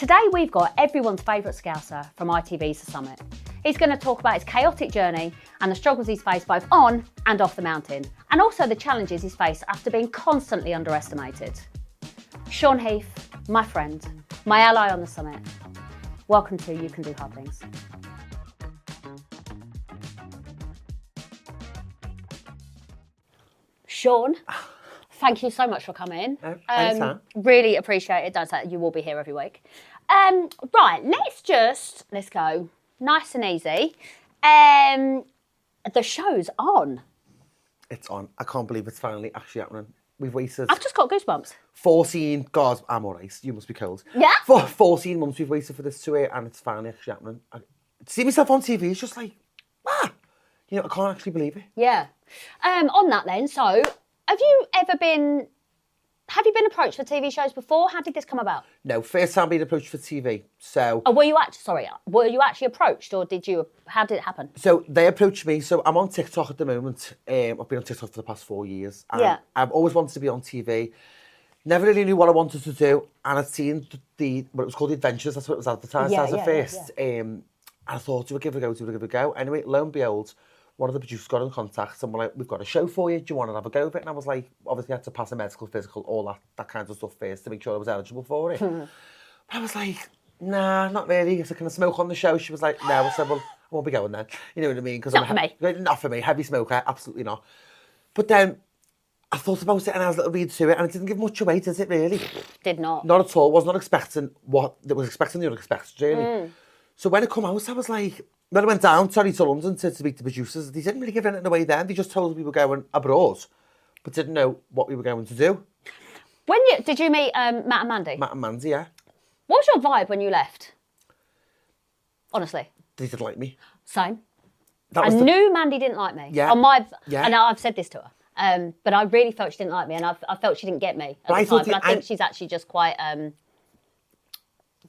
Today we've got everyone's favourite Scouser from ITV's The Summit. He's going to talk about his chaotic journey and the struggles he's faced both on and off the mountain, and also the challenges he's faced after being constantly underestimated. Sean Heath, my friend, my ally on The Summit. Welcome to You Can Do Hard Things. Sean, thank you so much for coming. Anytime. Really appreciate it. Don't say you will be here every week. Right, let's go nice and easy. The show's on. It's on. I can't believe it's finally actually happening. We've wasted I've just got goosebumps. 14, God, I'm all right. You must be cold. Yeah? For 14 months we've waited for this to air and it's finally actually happening. To see myself on TV, it's just like, I can't actually believe it. Yeah. On that then, so have you been approached for TV shows before? How did this come about? No, first time being approached for TV. So Were you actually approached, or how did it happen? So they approached me. So I'm on TikTok at the moment. I've been on TikTok for the past 4 years. And Yeah. I've always wanted to be on TV. Never really knew what I wanted to do. And I'd seen what it was called The Adventures. That's what it was advertised as at first. And I thought, do I give it a go? Anyway, lo and behold, one of the producers got in contact and were like, we've got a show for you. Do you want to have a go of it? And I was like, obviously I had to pass a medical, physical, all that kind of stuff first to make sure I was eligible for it. But I was like, nah, not really. I said, can I smoke on the show? She was like, no. I said, well, I won't be going then. You know what I mean? Not for me. Not for me. Heavy smoker, absolutely not. But then I thought about it and I was a little read to it and it didn't give much away, did it really? Did not. Not at all. Was not expecting what they was expecting the unexpected, really. So when it come out, I was like, when I went down to London to meet the producers, they didn't really give anything away then. They just told us we were going abroad, but didn't know what we were going to do. Did you meet Matt and Mandy? Matt and Mandy, yeah. What was your vibe when you left? Honestly. They didn't like me. Same. I knew Mandy didn't like me. Yeah. And I've said this to her. But I really felt she didn't like me, and I felt she didn't get me at the time. But I think she's actually just quite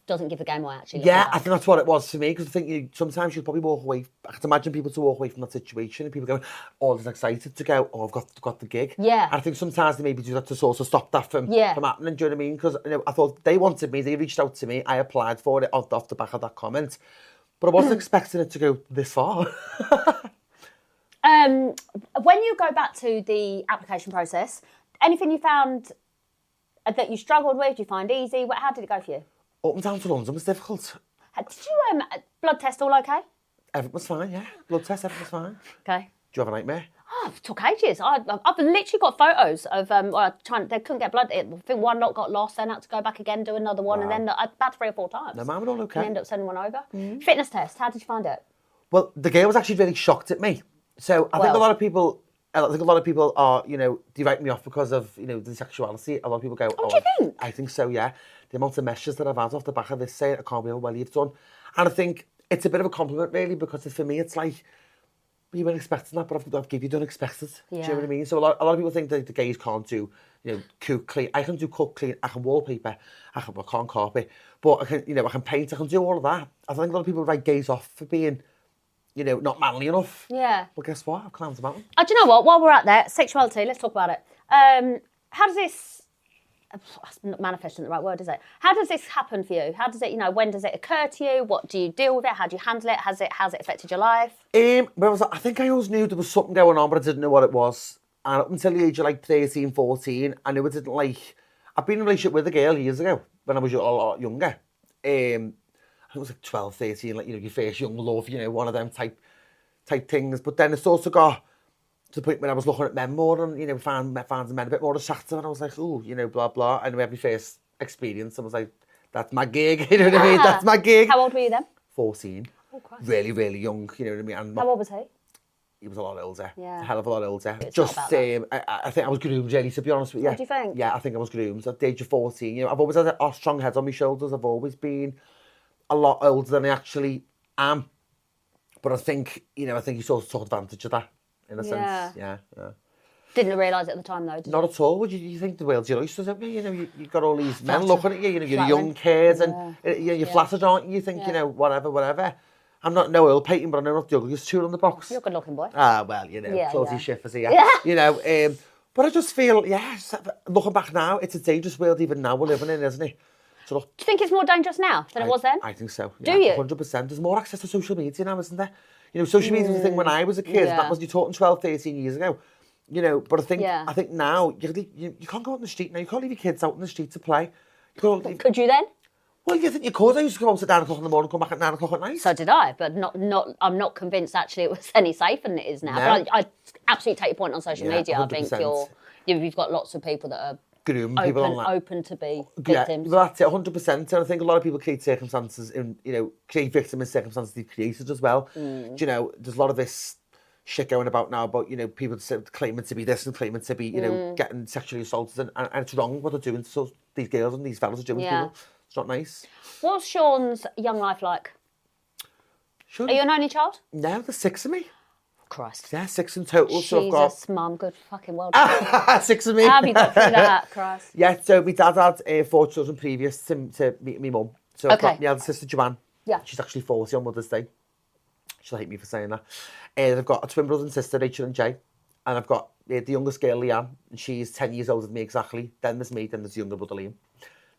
doesn't give the game away, actually. Yeah, I think that's what it was for me, because I think sometimes you'll probably walk away. I can imagine people to walk away from that situation and people going, oh, they're excited to go, oh, I've got the gig. Yeah. And I think sometimes they maybe do that to sort of stop that from happening, do you know what I mean? Because I thought they wanted me, they reached out to me, I applied for it off the back of that comment. But I wasn't expecting it to go this far. When you go back to the application process, anything you found that you struggled with, do you find easy? How did it go for you? Up and down to London was difficult. Did you blood test all okay? Everything was fine, yeah. Blood test, everything was fine. Okay. Do you have a nightmare? Oh, it took ages. I've literally got photos of they couldn't get blood. I think one lot got lost, then had to go back again, do another one, and then about 3 or 4 times. No, mine were all okay. And ended up sending one over. Fitness test. How did you find it? Well, the girl was actually really shocked at me. So I think a lot of people are, they write me off because of, the sexuality. A lot of people go, do you think? I think so, yeah. The amount of messages that I've had off the back of this saying, I can't believe how well you've done. And I think it's a bit of a compliment, really, because for me, it's like, well, you weren't expecting that, but I've given you the unexpected. Yeah. Do you know what I mean? So a lot of people think that the gays can't do, cook, clean. I can do cook, clean, I can wallpaper, I can't carpet, but I can paint, I can do all of that. I think a lot of people write gays off for being, not manly enough. Yeah. Well, guess what? I've climbed the mountain. Do you know what? While we're at there, sexuality, let's talk about it. How does this, manifest isn't the right word, is it? How does this happen for you? How does it, when does it occur to you? What do you deal with it? How do you handle it? How's it affected your life? I think I always knew there was something going on, but I didn't know what it was. And up until the age of 13, 14, I knew I didn't like... I've been in a relationship with a girl years ago, when I was a lot younger. I think it was 12, 13, your first young love, one of them type things. But then it's also got to the point where I was looking at men more and, found the men a bit more attractive. And I was like, oh, blah, blah. And every first experience, I was like, that's my gig, you know what I mean? That's my gig. How old were you then? 14. Oh, Christ. Really, really young, you know what I mean? And how old was he? He was a lot older. Yeah. A hell of a lot older. It's just, I think I was groomed, really, to be honest with you. What do you think? Yeah, I think I was groomed. At the age of 14, I've always had a strong head on my shoulders. I've always been a lot older than I actually am. But I think you sort of took advantage of that, in a sense. Yeah. Didn't realise it at the time, though, did you? Not at all. You think the world's your oyster, don't you? You've got all these men looking at you, you're young kids, and you're flattered, aren't you? You think, whatever. I'm not no oil painting, but I know not the ugliest tool in the box. You're a good-looking boy. Ah, well, closey shifters here. But I just feel, looking back now, it's a dangerous world even now we're living in, isn't it? catch up. Do you think it's more dangerous now than it was then? I think so. Do you? 100%. There's more access to social media now, isn't there? You know, social media was the thing when I was a kid. Yeah. That was you talking 12, 13 years ago. You know, but Yeah. I think now you can't go out in the street now. You can't leave your kids out in the street to play. Could you then? Well, you think you could. I used to go out at 9 o'clock in the morning, come back at 9 o'clock at night. So did I, but I'm not convinced actually it was any safer than it is now. No. But I absolutely take your point on social media. 100%. I think you've got lots of people that are Grooming people on that. open to be victims. Yeah, that's it, 100%. And I think a lot of people create circumstances, create victim in circumstances they've created as well. Do you know, there's a lot of this shit going about now about, people claiming to be this and claiming to be, getting sexually assaulted. And it's wrong what they're doing. So these girls and these fellas are doing to people. It's not nice. What's Sean's young life like? Sure. Are you an only child? No, there's 6 of me. Christ. Yeah, 6 in total. Jesus, So I've got mum, good fucking well done. 6 of me. How have you got through that, Christ? Yeah, so my dad had 4 children previous to me mum. So I've got my elder sister Joanne. Yeah. She's actually 40 on Mother's Day. She'll hate me for saying that. And I've got a twin brother and sister, Rachel and Jay. And I've got the youngest girl, Leanne, and she's 10 years older than me exactly. Then there's me, then there's the younger brother, Liam.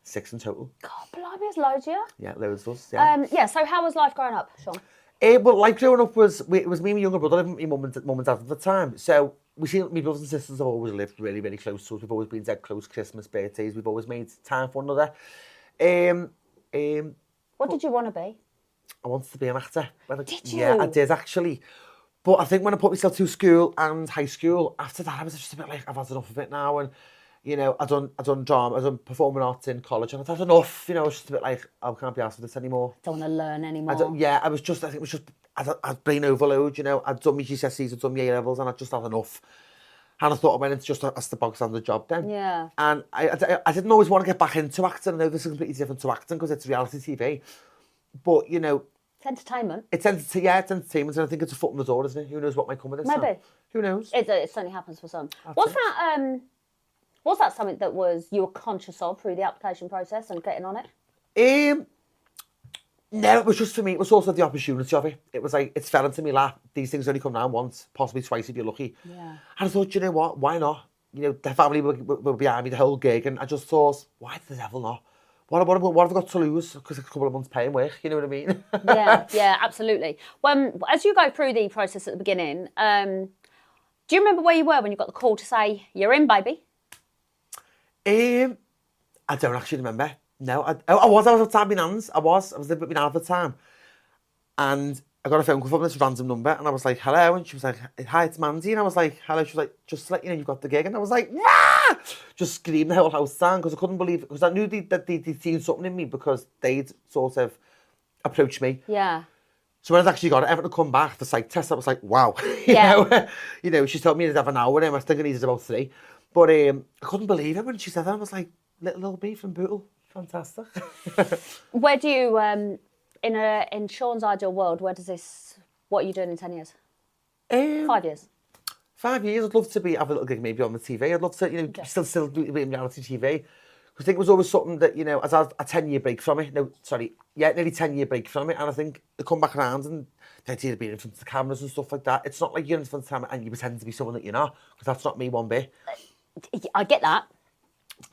6 in total. God, blimey, there's loads of you. Yeah, loads of us, yeah. So how was life growing up, Sean? Well, life growing up it was me and my younger brother living with my mum and dad at the time. So my brothers and sisters have always lived really, really close to us. We've always been dead close, Christmas, birthdays. We've always made time for one another. What did you want to be? I wanted to be an actor. Did you? Yeah, I did actually. But I think when I put myself through school and high school, after that I was just a bit like, I've had enough of it now. And, I've done drama, I've done performing arts in college, and I've had enough. I was just a bit like, I can't be asked for this anymore. Don't want to learn anymore. I think it was just, I'd brain overload, I'd done my GCSEs, I'd done my A-levels, and I'd just had enough. And I thought I went into just as the bog standard job then. Yeah. And I didn't always want to get back into acting. I know this is completely different to acting because it's reality TV. But, it's entertainment. It's entertainment, and I think it's a foot in the door, isn't it? Who knows what might come of this? Maybe. Now? Who knows? It certainly happens for some. Was that something that you were conscious of through the application process and getting on it? No, it was just for me. It was also the opportunity of it. It was like, it's fell into me lap. These things only come round once, possibly twice if you're lucky. Yeah. And I thought, you know what? Why not? The family were behind me the whole gig, and I just thought, why the devil not? What have I got to lose? Because it's a couple of months paying work, you know what I mean? yeah, absolutely. Well, as you go through the process at the beginning, do you remember where you were when you got the call to say, you're in, baby? I don't actually remember. No, I was outside my nan's. I was living with my nan at the time. And I got a phone call from this random number, and I was like, hello, and she was like, hi, it's Mandy, and I was like, hello, she was like, just to let you know you've got the gig, and I was like, yeah! Just screaming the whole house down, because I couldn't believe it, because I knew that they'd seen something in me, because they'd sort of approached me. Yeah. So when I actually got it, everything to come back, the psych test, I was like, wow. you know, she told me to have an hour, and I was thinking I needed about 3. But I couldn't believe it when she said that. I was like, little B from Bootle, fantastic. Where do you, in Sean's ideal world, what are you doing in 10 years? 5 years? 5 years, I'd love to have a little gig maybe on the TV. I'd love to, still do reality TV. Because I think it was always something that, as I had a 10-year break from it. Nearly 10-year break from it. And I think they come back around and the idea of being in front of the cameras and stuff like that. It's not like you're in front of the camera and you pretend to be someone that you're not. Because that's not me one bit. I get that.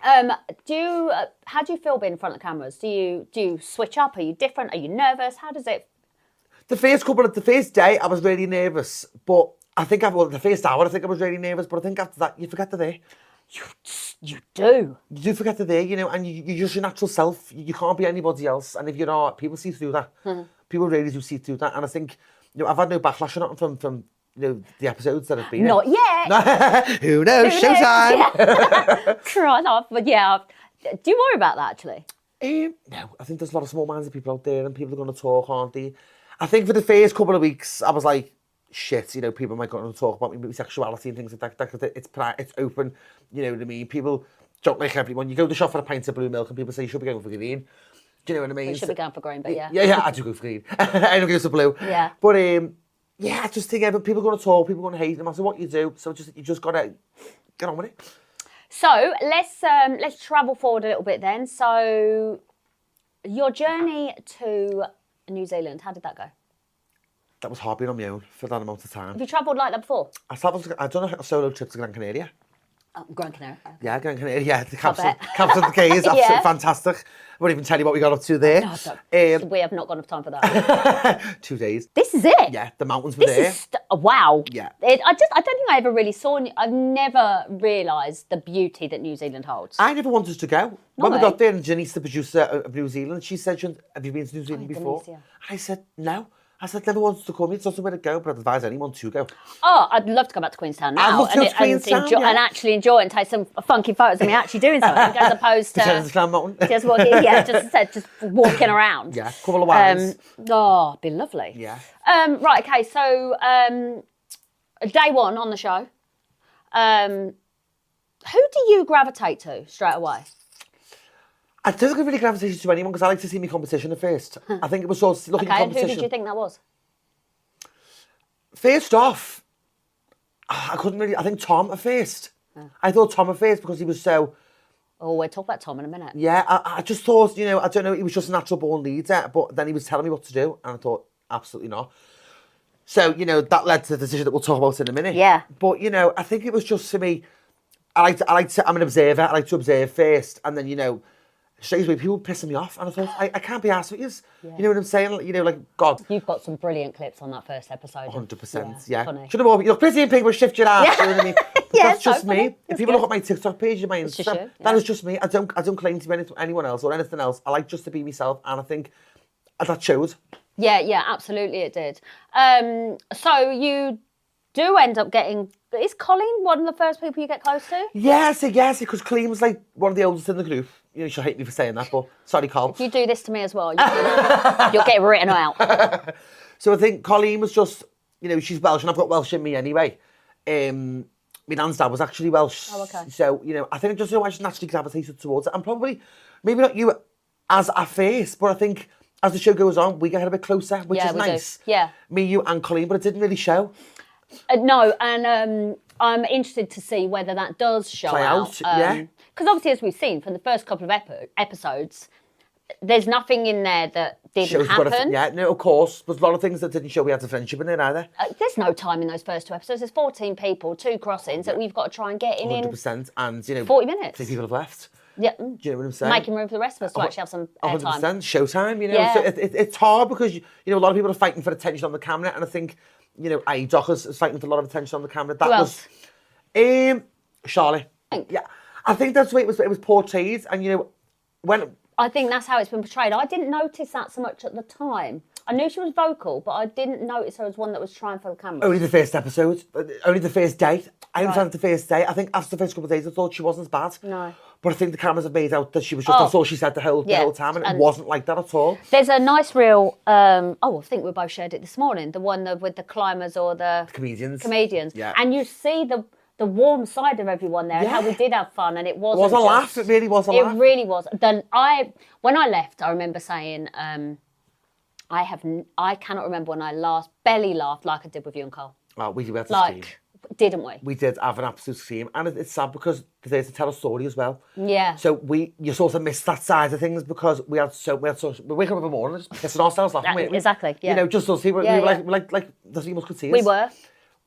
How do you feel being in front of the cameras? Do you switch up? Are you different? Are you nervous? How does it? The first day, I was really nervous. But I think the first hour, I think I was really nervous. But I think after that, you forget they're there. You do. You do forget they're there, and you're just your natural self. You can't be anybody else. And if you're not, people see through that. People really do see through that. And I think, I've had no backlash or nothing from the episodes that have been. Not yet. Who knows? Showtime. Yeah. Christ off. But yeah, do you worry about that actually? No, I think there's a lot of small-minded people out there, and people are going to talk, aren't they? I think for the first couple of weeks, I was like, shit, people might go on and talk about me sexuality and things like that. It's open, you know what I mean? People don't like everyone. You go to the shop for a pint of blue milk, and people say you should be going for green. Do you know what I mean? You should be going for green, but yeah. Yeah, I do go for green. I don't go for blue. Yeah. But I just think people are going to talk, people are going to hate, no matter what you do. So you just got to get on with it. So let's travel forward a little bit then. So your journey to New Zealand, how did that go? That was hard being on my own for that amount of time. Have you travelled like that before? I've done a solo trip to Gran Canaria. Gran Canaria. Yeah, Gran Canaria. Yeah, the caps bet. of the K is absolutely Yeah. fantastic. I won't even tell you what we got up to there. No, we have not got enough time for that. 2 days. This is it. Yeah, the mountains were This there. is wow. Yeah. I don't think I ever really saw. I've never realised the beauty that New Zealand holds. I never wanted to go. When we way. got there, and Janice, the producer of New Zealand, she said, have you been to New Zealand before? Indonesia. I said, no. I said, never wanted to come. It's not somewhere to go, but I'd advise anyone to go. Oh, I'd love to go back to Queenstown now I'd love to go to Queenstown, enjoy, yeah. and actually enjoy it and take some funky photos of me actually doing something as opposed Pretend to it's Clan Mountain. just walking. Yeah, just walking around. Yeah, couple of wines. Oh, it'd be lovely. Yeah. Right. Okay. So day one on the show. Who do you gravitate to straight away? I don't think I really gravitated to anyone because I like to see my competition at first. I think it was sort of looking at Okay. And competition. who did you think that was? First off, I couldn't really. I think Tom at first. I thought Tom at first because he was so. Oh, we'll talk about Tom in a minute. Yeah, I just thought, I don't know, he was just a natural born leader, but then he was telling me what to do, and I thought, absolutely not. So, that led to the decision that we'll talk about in a minute. Yeah. But, I think it was just for me, I'm an observer, I like to observe first, and then, straight away, people were pissing me off, and I thought, I can't be arsed with yous. Yeah. You know what I'm saying? Like, God. You've got some brilliant clips on that first episode. 100%, yeah. Funny. Should have all, you're pretty in pink, but shift your ass, you know what I mean? That's so just me. funny. If That's people good. look at my TikTok page and my just Instagram, you, that is just me. I don't claim to be anyone else or anything else. I like just to be myself, and I think that shows. Yeah, absolutely it did. So you do end up getting... Is Colleen one of the first people you get close to? Yes, because Colleen was like one of the oldest in the group. She'll hate me for saying that, but sorry, Col. If you do this to me as well, you'll get written out. So I think Colleen was just, she's Welsh, and I've got Welsh in me anyway. My nan's dad was actually Welsh. Oh, okay. So, I think I just naturally gravitated towards it. And probably, maybe not you as a face, but I think as the show goes on, we get a bit closer, which is nice. Do. Yeah. Me, you, and Colleen, but it didn't really show. No, and I'm interested to see whether that does show Play out, yeah. Because obviously, as we've seen from the first couple of episodes, there's nothing in there that didn't happen. No, of course. There's a lot of things that didn't show we had a friendship in there either. There's no time in those first two episodes. There's 14 people, 2 crossings that we've got to try and get in 100%. And, 40 minutes. 3 people have left. Yeah. Do you know what I'm saying? Making room for the rest of us to actually have some airtime. 100%. Showtime, Yeah. So it's hard because, a lot of people are fighting for attention on the camera, and I think, Doc is fighting for a lot of attention on the camera. That Who else? was Charlotte. Yeah. I think that's the way it was portrayed, and, when... I think that's how it's been portrayed. I didn't notice that so much at the time. I knew she was vocal, but I didn't notice her as one that was trying for the camera. Only the first episode, only the first day. I understand the first day. I think after the first couple of days, I thought she wasn't as bad. No. But I think the cameras have made out that she was just, that's all she said the whole time, and it wasn't like that at all. There's a nice reel, I think we both shared it this morning, the one with the climbers or the comedians. Yeah. And you see the warm side of everyone there and how we did have fun, and it wasn't It was a laugh, it really was a laugh. It really was. Then when I left, I remember saying, I cannot remember when I last belly laughed like I did with you and Cole. Oh, we had to scream. Didn't we? We did have an absolute scream, and it's sad because they're there to tell a story as well. Yeah. So you sort of missed that side of things because we wake up in the morning just pissing ourselves laughing. Exactly. Yeah. Just us. We were like the Three Musketeers. We were.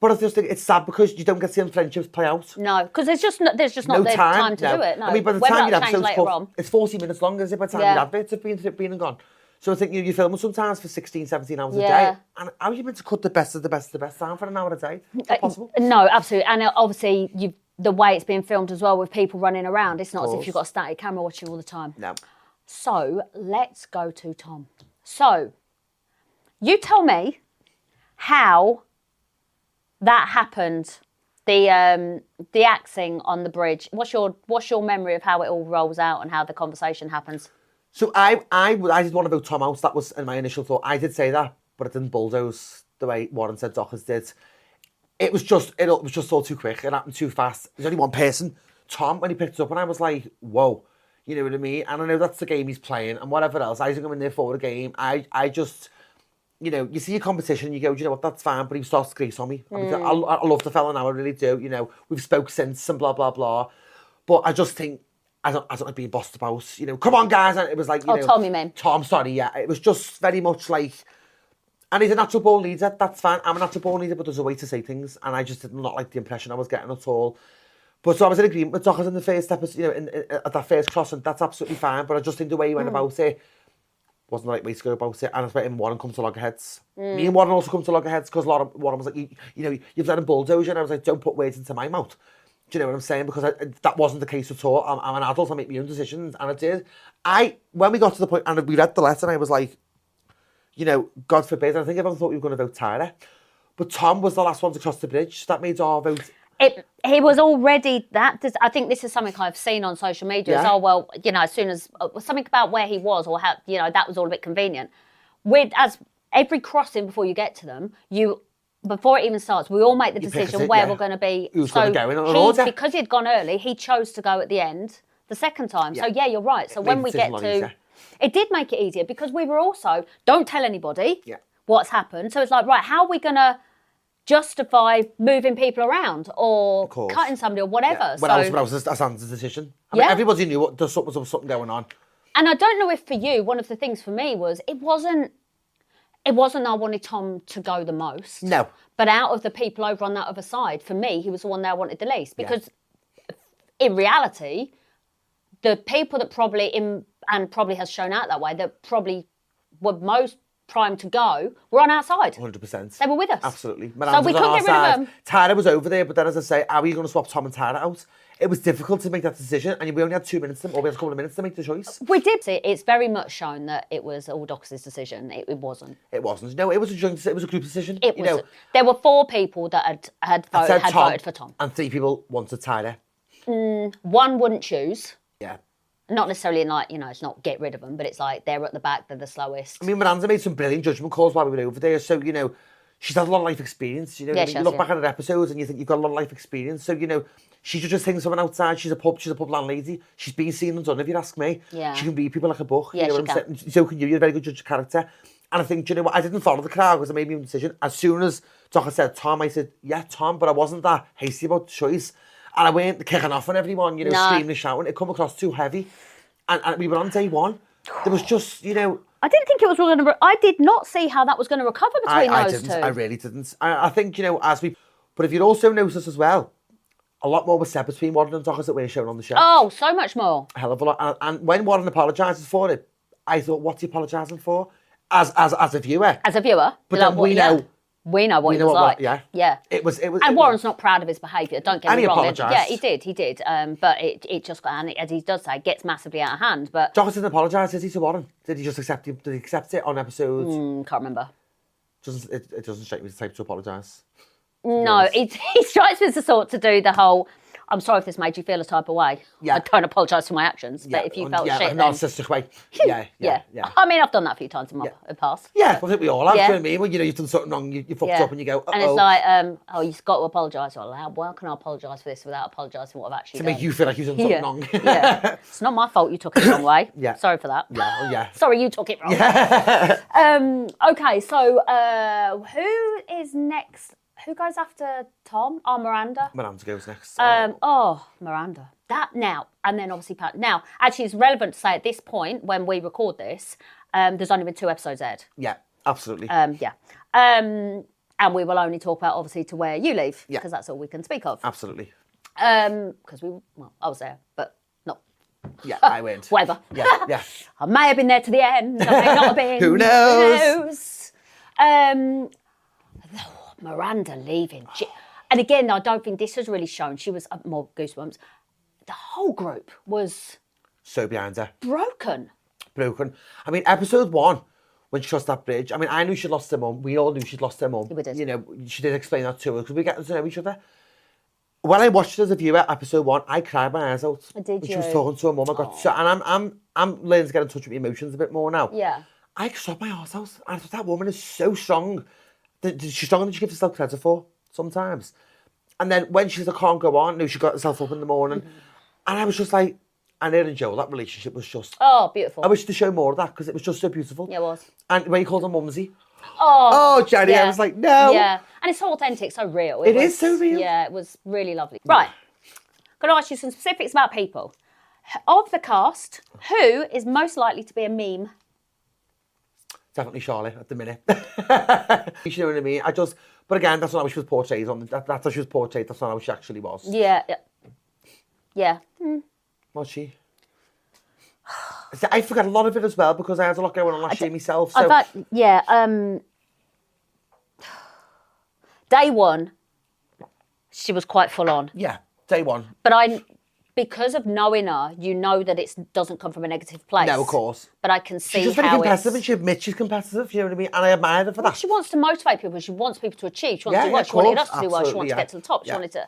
But I just think it's sad because you don't get to see them friendships play out. No, because there's just not the time to do it. No. I mean, by the Whether time that'll change later on. it's 40 minutes long, is it? By the time the adverts have been and gone. So I think you're filming sometimes for 16, 17 hours a day. And how are you meant to cut the best of the best of the best down for an hour a day? Is that possible? No, absolutely. And obviously, the way it's being filmed as well with people running around, it's not as if you've got a static camera watching all the time. No. So let's go to Tom. So you tell me how that happened. The axing on the bridge. What's your memory of how it all rolls out and how the conversation happens? So I did want to vote Tom out. That was in my initial thought. I did say that, but it didn't bulldoze the way Warren said Dockers did. It was just all too quick. It happened too fast. There's only one person, Tom, when he picked it up, and I was like, whoa. You know what I mean? And I know that's the game he's playing and whatever else. I think I'm in there for the game. I just... you see your competition and you go, do you know what, that's fine, but he starts to grease on me. I love the fella now, I really do. We've spoke since and blah, blah, blah. But I just think, I don't like being bossed about. Come on, guys. And it was like, Tom, you mean? Tom, sorry, yeah. It was just very much like, and he's a natural born leader, that's fine. I'm a natural born leader, but there's a way to say things. And I just did not like the impression I was getting at all. But so I was in agreement with Dockers in the first episode, you know, at that first cross, and that's absolutely fine. But I just think the way he went about it wasn't the right way to go about it. And I thought him and Warren come to loggerheads. Me and Warren also come to loggerheads because Warren was like, you know, you've let him bulldoze you. And I was like, don't put words into my mouth. Do you know what I'm saying? Because that wasn't the case at all. I'm an adult, I make my own decisions. And I did. When we got to the point, and we read the letter, and I was like, you know, God forbid. I think everyone thought we were going to vote Tyra. But Tom was the last one to cross the bridge. So that made our vote... He was already I think this is something I've seen on social media. Yeah. Oh, well, you know, as soon as something about where he was or how, you know, that was all a bit convenient. As every crossing before you get to them, before it even starts, we all make the decision where we're going to be. Who's going to go in on order? Because he'd gone early, he chose to go at the end the second time. Yeah. So yeah, you're right. So when we get to, it did make it easier because we were also, don't tell anybody what's happened. So it's like, right, how are we going to justify moving people around or cutting somebody or whatever? Yeah. When I was a Sanders decision. I mean, everybody knew there was something going on. And I don't know if for you, one of the things for me was it wasn't I wanted Tom to go the most. No. But out of the people over on that other side, for me, he was the one that I wanted the least. Because in reality, the people that probably has shown out that way, that probably were most primed to go, were on our side. 100%. They were with us. Absolutely. So we couldn't get rid of them. Tyra was over there, but then as I say, are we going to swap Tom and Tyra out? It was difficult to make that decision, and we only had 2 minutes, or we had a couple of minutes to make the choice. We did. It's very much shown that it was all Dox's decision. It wasn't. It wasn't. No, it was a joint. It was a group decision. It was. There were 4 people that had voted for Tom, and 3 people wanted Tyra. 1 wouldn't choose. Yeah. Not necessarily in like, you know, it's not get rid of them, but it's like they're at the back, they're the slowest. I mean, Miranda made some brilliant judgment calls while we were over there. So, you know, she's had a lot of life experience. You know, you look back at her episodes and you think you've got a lot of life experience. So, you know, she judges things from outside. She's a pub landlady. She's been seen and done, if you ask me. Yeah. She can read people like a book. Yeah, you know what I'm saying? So can you. You're a very good judge of character. And I think, you know what, I didn't follow the crowd because I made my own decision. As soon as Docker said Tom, I said, yeah, Tom, but I wasn't that hasty about the choice. And I went kicking off on everyone, you know, screaming and shouting. It come across too heavy. And we were on day 1. There was just, you know... I didn't think it was going to... I did not see how that was going to recover between those two. I really didn't. I think, you know, But if you'd also noticed as well, a lot more was said between Warren and Dockers that weren't shown on the show. Oh, so much more. A hell of a lot. And when Warren apologises for it, I thought, what's he apologising for? As a viewer. As a viewer. But then we know... We know what he was like. Yeah. It was. And Warren's not proud of his behaviour. Don't get me wrong. And he apologised. Yeah, he did. But it just got, and as he does say, gets massively out of hand. But Dockers didn't apologise, did he, to Warren? Did he just accept it? Did he accept it on episodes? Can't remember. It doesn't strike me as the type to apologise. No, he strikes me as the sort to do the whole, I'm sorry if this made you feel a type of way. Yeah. I don't apologise for my actions, but if you felt shit, then... narcissistic way. Yeah. I mean, I've done that a few times in my past. Yeah, I think we all have, do you know what I mean? When, you know, you've done something wrong, you fucked up and you go, uh-oh. And it's like, you've got to apologise. Well, how can I apologise for this without apologising for what I've actually done? To make you feel like you've done something wrong. Yeah. It's not my fault you took it the wrong way. Yeah. Sorry for that. Yeah. Sorry you took it wrong. Yeah. Okay, so who is next? Who goes after Tom? Oh, Miranda. Miranda goes next. Miranda. That now, and then obviously Pat. Now, actually, it's relevant to say at this point when we record this, there's only been 2 episodes aired. Yeah, absolutely. And we will only talk about obviously to where you leave because that's all we can speak of. Absolutely. Because I was there, but not. Yeah, I went. Whatever. Yeah. I may have been there to the end. I may not have been. Who knows? Miranda leaving. And again, I don't think this was really shown. She was more goosebumps. The whole group was... So behind her. Broken. I mean, episode 1, when she crossed that bridge, I mean, I knew she'd lost her mum. We all knew she'd lost her mum. We did. You know, she did explain that to us because we get to know each other. When I watched it as a viewer, episode 1, I cried my eyes out. Did you? She was talking to her mum. I got so, and I'm learning to get in touch with my emotions a bit more now. Yeah. I sobbed my arse out. I thought that woman is so strong. She's stronger than she gives herself credit for sometimes. And then when she's I can't go on, she got herself up in the morning. And I was just like, and her and Joe, that relationship was just... Oh, beautiful. I wish to show more of that because it was just so beautiful. Yeah, it was. And when he called her mumsy. Oh, Jenny, I was like, no. Yeah, and it's so authentic, so real. It is so real. Yeah, it was really lovely. Right, going to ask you some specifics about people. Of the cast, who is most likely to be a meme? Definitely Charlotte at the minute. You know what I mean? But again, that's not how she was portrayed. That's how she was portrayed. That's not how she actually was. Yeah. Yeah. What's she? See, I forgot a lot of it as well because I had a lot going on last year myself. So. Day one, she was quite full on. Yeah, day one. But because of knowing her, you know that it doesn't come from a negative place. No, of course. But I can see she's just very competitive and she admits she's competitive, you know what I mean? And I admire her for that. She wants to motivate people. She wants people to achieve. She wants to do well. She wanted us to do well. She wants to get to the top. She wanted to...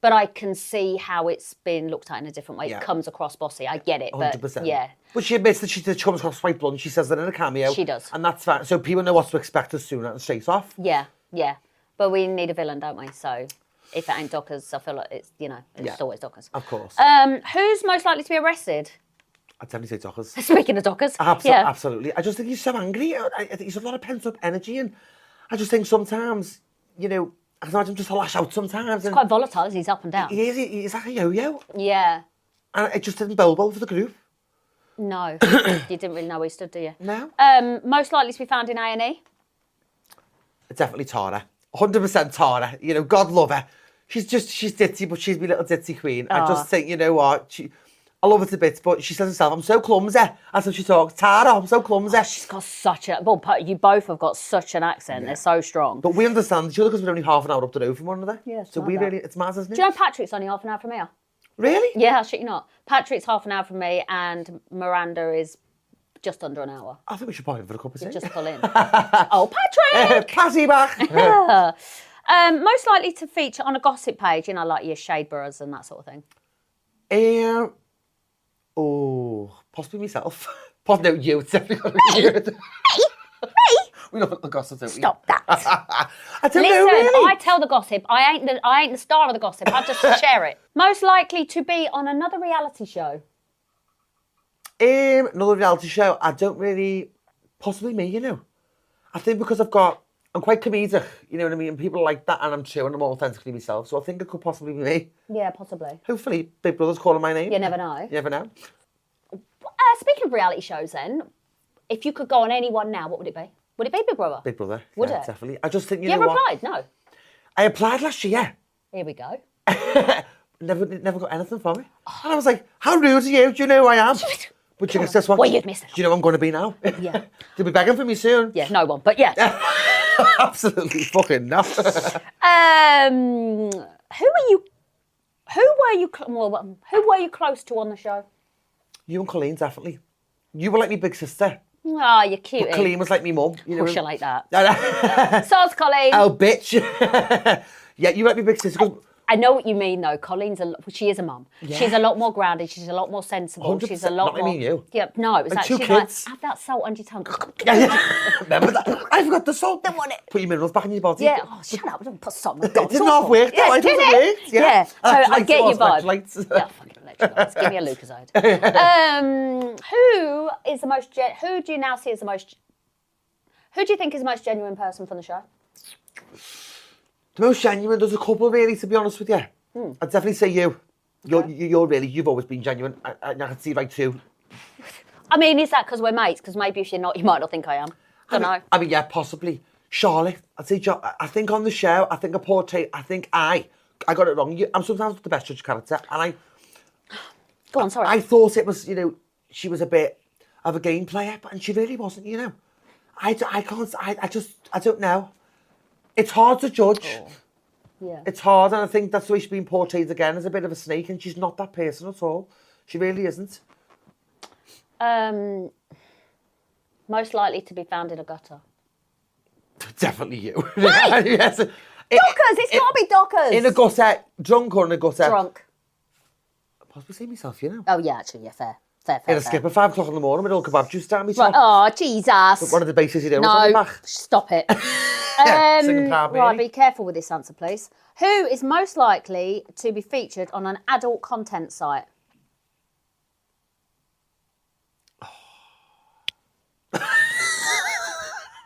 but I can see how it's been looked at in a different way. Yeah. It comes across bossy. I get it, but 100%. Yeah. But she admits that she comes across quite blunt. She says that in a cameo. She does. And that's fine. So people know what to expect as soon as it straight off. Yeah, yeah. But we need a villain, don't we? So if it ain't Dockers, I feel like it's, it's always Dockers. Of course. Who's most likely to be arrested? I'd definitely say Dockers. Speaking of Dockers. Absolutely. I just think he's so angry. I think he's a lot of pent-up energy. And I just think sometimes, I can imagine him just to lash out sometimes. It's quite volatile, he's up and down. He is. He's like a yo-yo. Yeah. And it just didn't bode well for the group. No. You didn't really know where he stood, do you? No. Most likely to be found in A&E? Definitely Tara. 100% Tara. God love her. She's ditzy, but she's my little ditzy queen. I just think, you know what? I love her to bits, but she says herself, I'm so clumsy. That's how she talks. Tara, I'm so clumsy. Oh, she's got such a... Well, you both have got such an accent. Yeah. They're so strong. But we understand each other because we're only half an hour up the road from one another. Yeah, so we really... It's mad, isn't it? Do you know Patrick's only half an hour from here? Really? Yeah, I'll shit you not. Patrick's half an hour from me and Miranda is just under an hour. I think we should buy him for a cup of tea. Just pull in. Oh, Patrick! Passy back! Most likely to feature on a gossip page, like your Shade Burrows and that sort of thing. Possibly myself. No, you. It's definitely got to be you. Me? We love the gossip, don't we? Stop that. I don't know, really. I tell the gossip. I ain't the star of the gossip. I just share it. Most likely to be on another reality show. Another reality show. I don't really... Possibly me, I think because I'm quite comedic, you know what I mean? People like that, and I'm true, and I'm authentically myself. So I think it could possibly be me. Yeah, possibly. Hopefully, Big Brother's calling my name. You never know. You never know. Speaking of reality shows, then, if you could go on any one now, what would it be? Would it be Big Brother? Big Brother. Would it? Definitely. I just think you know what? You applied? No. I applied last year. Here we go. never got anything from it. And I was like, how rude are you? Do you know who I am? But you guess what? Well, you'd miss it. Do you know who I'm going to be now? Yeah. They'll be begging for me soon. Yeah, no one, but yeah. Absolutely fucking not. Who were you close to on the show? You and Colleen, definitely. You were like my big sister. Oh, you're cute. But Colleen was like me mum. You know, push her like that. Soz, Colleen. Oh, bitch. Yeah, you were like my big sister. I know what you mean, though. She is a mum. Yeah. She's a lot more grounded. She's a lot more sensible. She's a lot more... Not me and you. Yeah, no, it was like actually like, have that salt under your tongue. Yeah. Remember that? I forgot the salt. Don't want it. Put your minerals back in your body. Yeah. Oh, shut up. Don't put salt on my God. It didn't half work. Yeah, did it? Yeah. So I get your vibe. Yeah, fucking electrolytes. Give me a Lucasade. Who do you now see as the most... Who do you think is the most genuine person from the show? The most genuine? There's a couple, really, to be honest with you. I'd definitely say you. You've always been genuine. I can see like two. I mean, is that because we're mates? Because maybe if you're not, you might not think I am. Don't know. I mean, yeah, possibly. Charlotte, I'd say, I think on the show, I think I got it wrong. I'm sometimes the best judge of character, and Go on, sorry. I thought it was, she was a bit of a game player, and she really wasn't, I don't know. It's hard to judge. Oh. Yeah. It's hard, and I think that's the way she's been portrayed again as a bit of a snake, and she's not that person at all. She really isn't. Most likely to be found in a gutter. Definitely you. Right. Yes. Dockers! It's got to be Dockers! In a gutter. Drunk or in a gutter? Drunk. I'll possibly see myself, Oh, yeah, actually, yeah, fair. In a skip at 5 o'clock in the morning with all kebab juice down my top. Right. Oh, Jesus. One of the bases you do. No, stop it. Right, be careful with this answer, please. Who is most likely to be featured on an adult content site?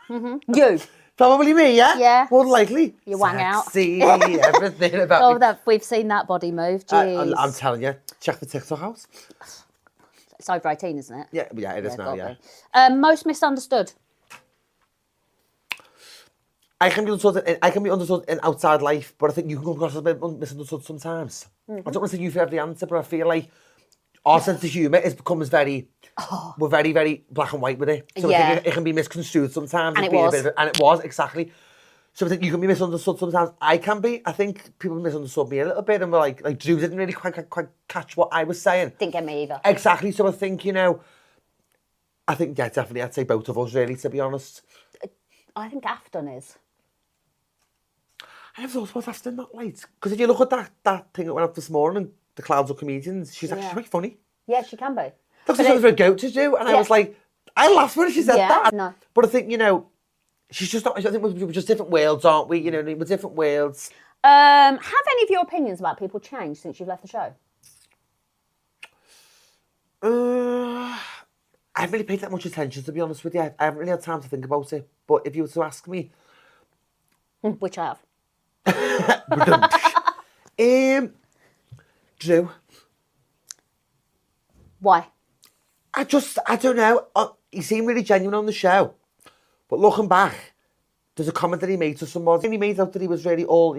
You. Probably me, yeah? Yeah. More than likely. You wang out. See everything about me. We've seen that body move. Jeez. I'm telling you, check the TikTok house. It's over 18, isn't it? Yeah, it is now, yeah. Most misunderstood? I can be understood in outside life, but I think you can come across as a bit misunderstood sometimes. I don't want to say you for every answer, but I feel like our sense of humour becomes very, we're very, very black and white with it. So I think it can be misconstrued sometimes. And it was. And it was, exactly. So I think you can be misunderstood sometimes. I can be. I think people misunderstood me a little bit and were like Drew didn't really quite catch what I was saying. Didn't get me either. Exactly. So I think, I think, yeah, definitely I'd say both of us really, to be honest. I think Afton is. I never thought about Afton that late. Because if you look at that thing that went up this morning, the Clouds of Comedians, she's actually quite funny. Yeah, she can be. That's something for a goat to do. And I was like, I laughed when she said that. No. But I think, she's just not, I think we're just different worlds, aren't we? We're different worlds. Have any of your opinions about people changed since you've left the show? I haven't really paid that much attention, to be honest with you. I haven't really had time to think about it. But if you were to ask me... Which I have. Drew. Why? I don't know. He seemed really genuine on the show. But looking back, there's a comment that he made to somebody. And he made out that he was really all,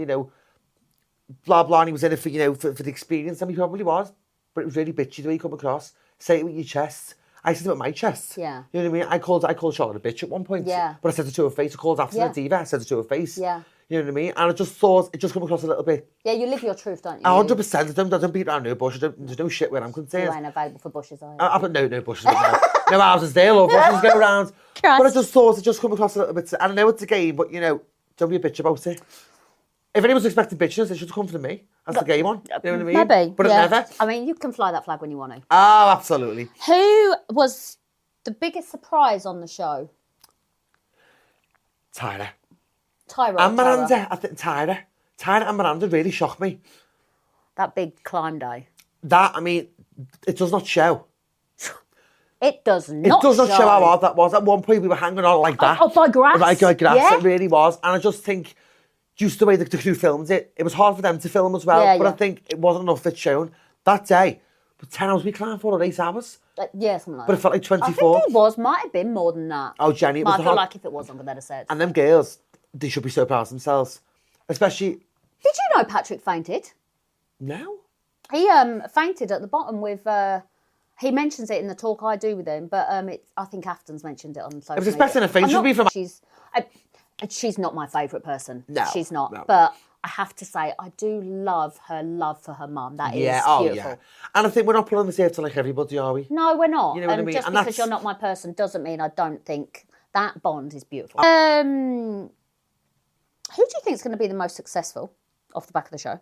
blah, blah, and he was in it for the experience. And he probably was. But it was really bitchy the way he come across. Say it with your chest. I said it with my chest. Yeah. You know what I mean? I called Charlotte a bitch at one point. Yeah. But I said it to her face. I called Afton a diva. I said it to her face. Yeah. You know what I mean? And I just thought it just come across a little bit. Yeah, you live your truth, don't you? 100%. I don't beat around no bush. There's no shit where I'm concerned. You ain't available for bushes, are you? No bushes. No houses there, love. Bushes go around. But I just thought it just come across a little bit. I know it's a game, but don't be a bitch about it. If anyone's expecting bitchiness, they should come from me. That's the game on. You know what I mean? Maybe. But it never. I mean, you can fly that flag when you want to. Oh, absolutely. Who was the biggest surprise on the show? Tyra. Tyra. And Miranda. I think Tyra and Miranda really shocked me. That big climb day. It does not show. It does not show how hard that was. At one point, we were hanging on like that. Oh, by grass. By grass, yeah. It really was. And I just think, just the way the crew filmed it, it was hard for them to film as well. But I think it wasn't enough it's shown. That day, but 10 hours we climbed for, or 8 hours. Yeah, something like that. But it felt like 24. I think it might have been more than that. Oh, Jenny, it was I feel like if it was, I'm going to say it. And them girls, they should be so proud of themselves. Especially... Did you know Patrick fainted? No. He fainted at the bottom with... he mentions it in the talk I do with him, but I think Afton's mentioned it on social media. It was expecting a faint. Should be from... She's not my favourite person. No. She's not. No. But I have to say, I do love her love for her mum. That is beautiful. Yeah. And I think we're not putting this here to like everybody, are we? No, we're not. You know what I mean? Just and because you're not my person doesn't mean I don't think that bond is beautiful. Who do you think is going to be the most successful off the back of the show?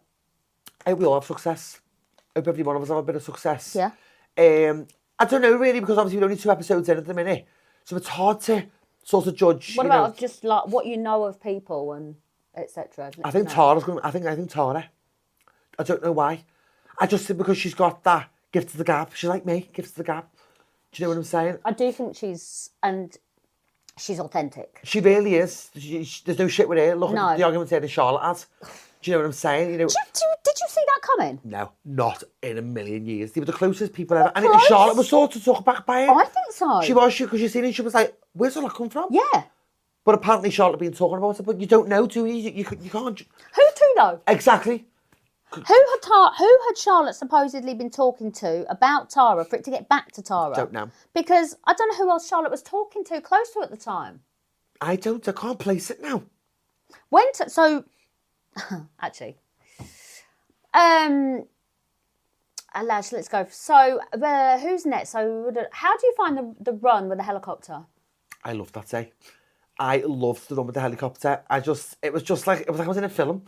I hope we all have success. I hope every one of us have a bit of success. Yeah. I don't know really, because obviously we're only 2 episodes in at the minute. So it's hard to sort of judge. What about just like what you know of people and etc.? I think Tara's going to... I think Tara. I don't know why. I just think because she's got that gift of the gab. She's like me, gift of the gab. Do you know what I'm saying? I do think she's authentic. She really is. There's no shit with her. Look at the argument here that Charlotte has. Do you know what I'm saying? Did you see that coming? No, not in a million years. They were the closest people ever. And Charlotte was sort of took back by it. I think so. She was, because you seen it, she was like, where's all that come from? Yeah. But apparently Charlotte had been talking about it, but you don't know, do you? You can't... Who to, though? Exactly. Who had Charlotte supposedly been talking to about Tara for it to get back to Tara? I don't know. Because I don't know who else Charlotte was talking to close to at the time. I can't place it now. Actually, let's go. So, who's next? So, how do you find the run with the helicopter? I loved that day. I loved the run with the helicopter. It was like I was in a film,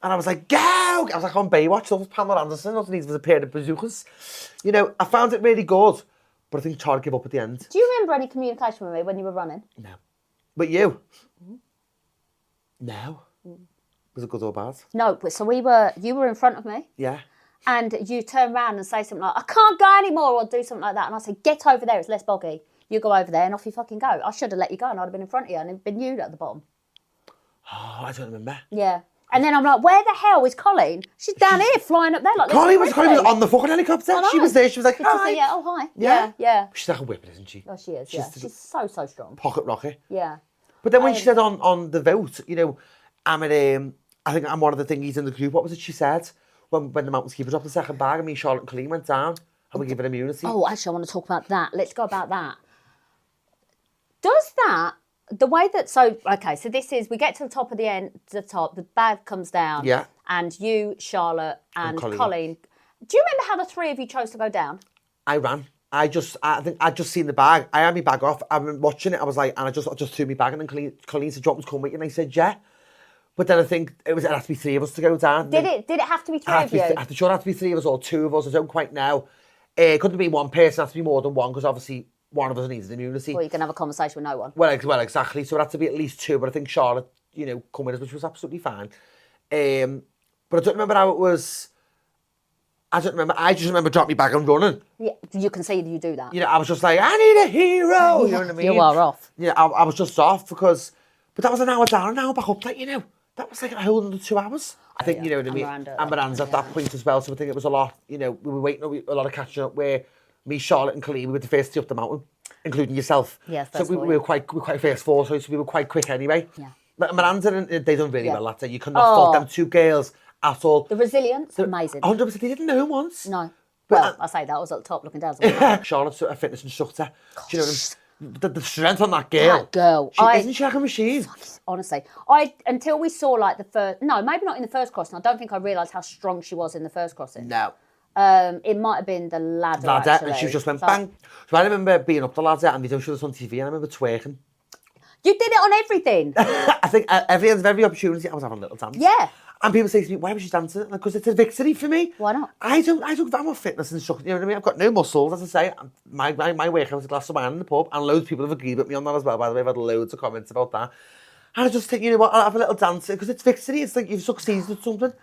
and I was like, go! I was like on Baywatch. So was Pamela Anderson. Underneath was a pair of bazookas. I found it really good, but I think Tara gave up at the end. Do you remember any communication with me when you were running? No. But you? Mm-hmm. No. Was it good or bad? No, so you were in front of me. Yeah. And you turn around and say something like, I can't go anymore, or do something like that. And I say, get over there, it's less boggy. You go over there and off you fucking go. I should have let you go and I'd have been in front of you and it'd been you at the bottom. Oh, I don't remember. Yeah. And then I'm like, where the hell is Colleen? She's down here flying up there like this. Colleen was on the fucking helicopter. She was there. She was like, hi. Yeah, oh, hi. Yeah. She's like a whippet, isn't she? Oh, she is, She's so strong. Pocket rocket. Yeah. But then when she said on the vote, you know, I think I'm one of the thingies in the group. What was it she said? When the Mountains Keeper dropped the second bag, and me, Charlotte and Colleen went down, and we gave it immunity. Oh, actually, I want to talk about that. Let's go about that. Does that, the way that, so this is, we get to the top of the bag comes down. Yeah. And you, Charlotte, and Colleen. Do you remember how the three of you chose to go down? I ran. I think I'd just seen the bag. I had my bag off. I've been watching it. I was like, and I just threw my bag, and then Colleen said, "Do you want me to come with you?" And I said, "Yeah." But then I think it had to be three of us to go down. Did it have to be three of you? I'm sure it had to be three of us or two of us. I don't quite know. It couldn't be one person. It had to be more than one because obviously one of us needs immunity. Well, you can have a conversation with no one. Well, exactly. So it had to be at least two. But I think Charlotte, you know, come with us, which was absolutely fine. But I don't remember how it was. I don't remember. I just remember dropping my bag and running. Yeah, you can see you do that. You know, I was just like, I need a hero. You know what I mean? You are off. Yeah, I was just off because, but that was an hour down, an hour back up. Like, you know, that was like a whole under 2 hours. I think, you know what I mean? And Miranda's at that point as well. So I think it was a lot, you know, we were waiting a lot of catching up where me, Charlotte and Colleen, we were the first two up the mountain, including yourself. Yeah, so we were quite first four, so we were quite quick anyway. Yeah. But Miranda, they done really well that day. You cannot fault them two girls at all. The resilience, amazing. 100%, they didn't know once. No. Well, I say that, I was at the top looking down. Charlotte's a fitness instructor. Do you know what I mean? The strength on that girl. That girl. Isn't she like a machine? Honestly. Until we saw like the first, no, maybe not in the first crossing. I don't think I realised how strong she was in the first crossing. No. It might have been the ladder actually. And she just went bang. So I remember being up the ladder and they don't show us on TV and I remember twerking. You did it on everything. I think every opportunity I was having a little dance. Yeah. And people say to me, why was she dancing? Because it's a victory for me. Why not? I'm a fitness instructor, you know what I mean? I've got no muscles, as I say. My workout is a glass of wine in the pub, and loads of people have agreed with me on that as well. By the way, I've had loads of comments about that. And I just think, you know what, I'll have a little dance, because it's victory. It's like you've succeeded at something.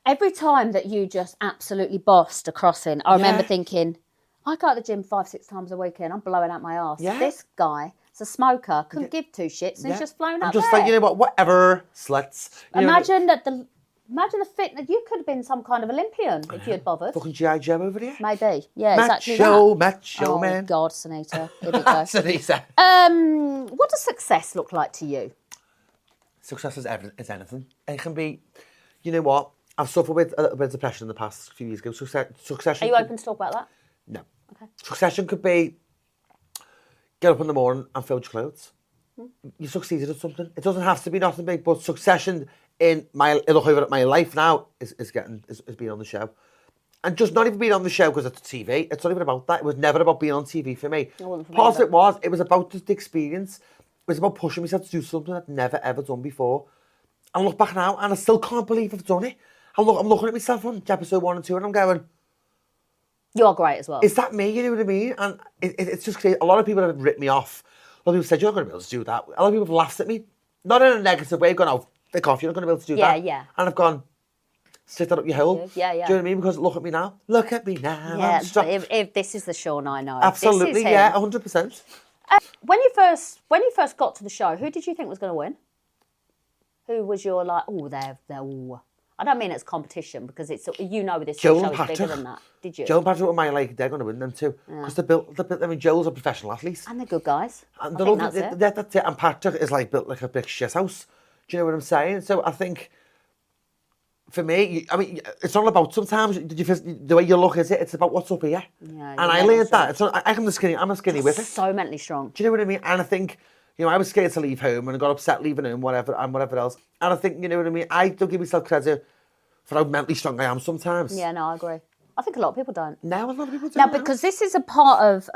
Every time that you just absolutely bossed a crossing, I remember thinking, I go to the gym 5-6 times a weekend, I'm blowing out my arse. Yeah. This guy is a smoker, couldn't give two shits, and he's just flown out I'm just there. like, you know what, whatever, sluts. Imagine the fit that you could have been some kind of Olympian if you had bothered. Fucking G.I. Joe over here. Maybe. Yeah, exactly Macho man. Oh, God, Sunita. Here we go. Sunita. What does success look like to you? Success is anything. It can be, you know what, I've suffered with a little bit of depression in the past few years ago. Succession. Are you open to talk about that? No. Okay. Succession could be get up in the morning and fold your clothes. You succeeded at something. It doesn't have to be nothing big, but succession look over at my life now is being on the show. And just not even being on the show because it's TV. It's not even about that. It was never about being on TV for me. Part of it was about just the experience. It was about pushing myself to do something I'd never ever done before. I look back now and I still can't believe I've done it. I'm looking at myself on episode 1 and 2 and I'm going, you're great as well. Is that me? You know what I mean? And it's just crazy. A lot of people have ripped me off. A lot of people said, you're not going to be able to do that. A lot of people have laughed at me. Not in a negative way. Gone, oh, pick off. You're not going to be able to do that. Yeah. And I've gone, stick that up your hole. Yeah. Do you know what I mean? Because look at me now. Look at me now. Yeah, if this is the Sean I know. Absolutely, yeah, 100%. When you first got to the show, who did you think was going to win? Who was your like? Oh, they're. I don't mean it's competition because it's this show is bigger than that. Did you? Joe and Patrick were my like they're going to win them too because they're built. I mean, Joel's a professional athlete and they're good guys. And that's it. That's it. And Patrick is like built like a big shit house. Do you know what I'm saying? So I think for me, it's not about sometimes the way you look at it. It's about what's up here. Yeah, and I learned that. It's not, I'm a skinny with it. So mentally strong. Do you know what I mean? And I think. I was scared to leave home and I got upset leaving home, whatever else. And I think, you know what I mean? I don't give myself credit for how mentally strong I am sometimes. Yeah, no, I agree. I think a lot of people don't. No, a lot of people don't. Now, because this is a part of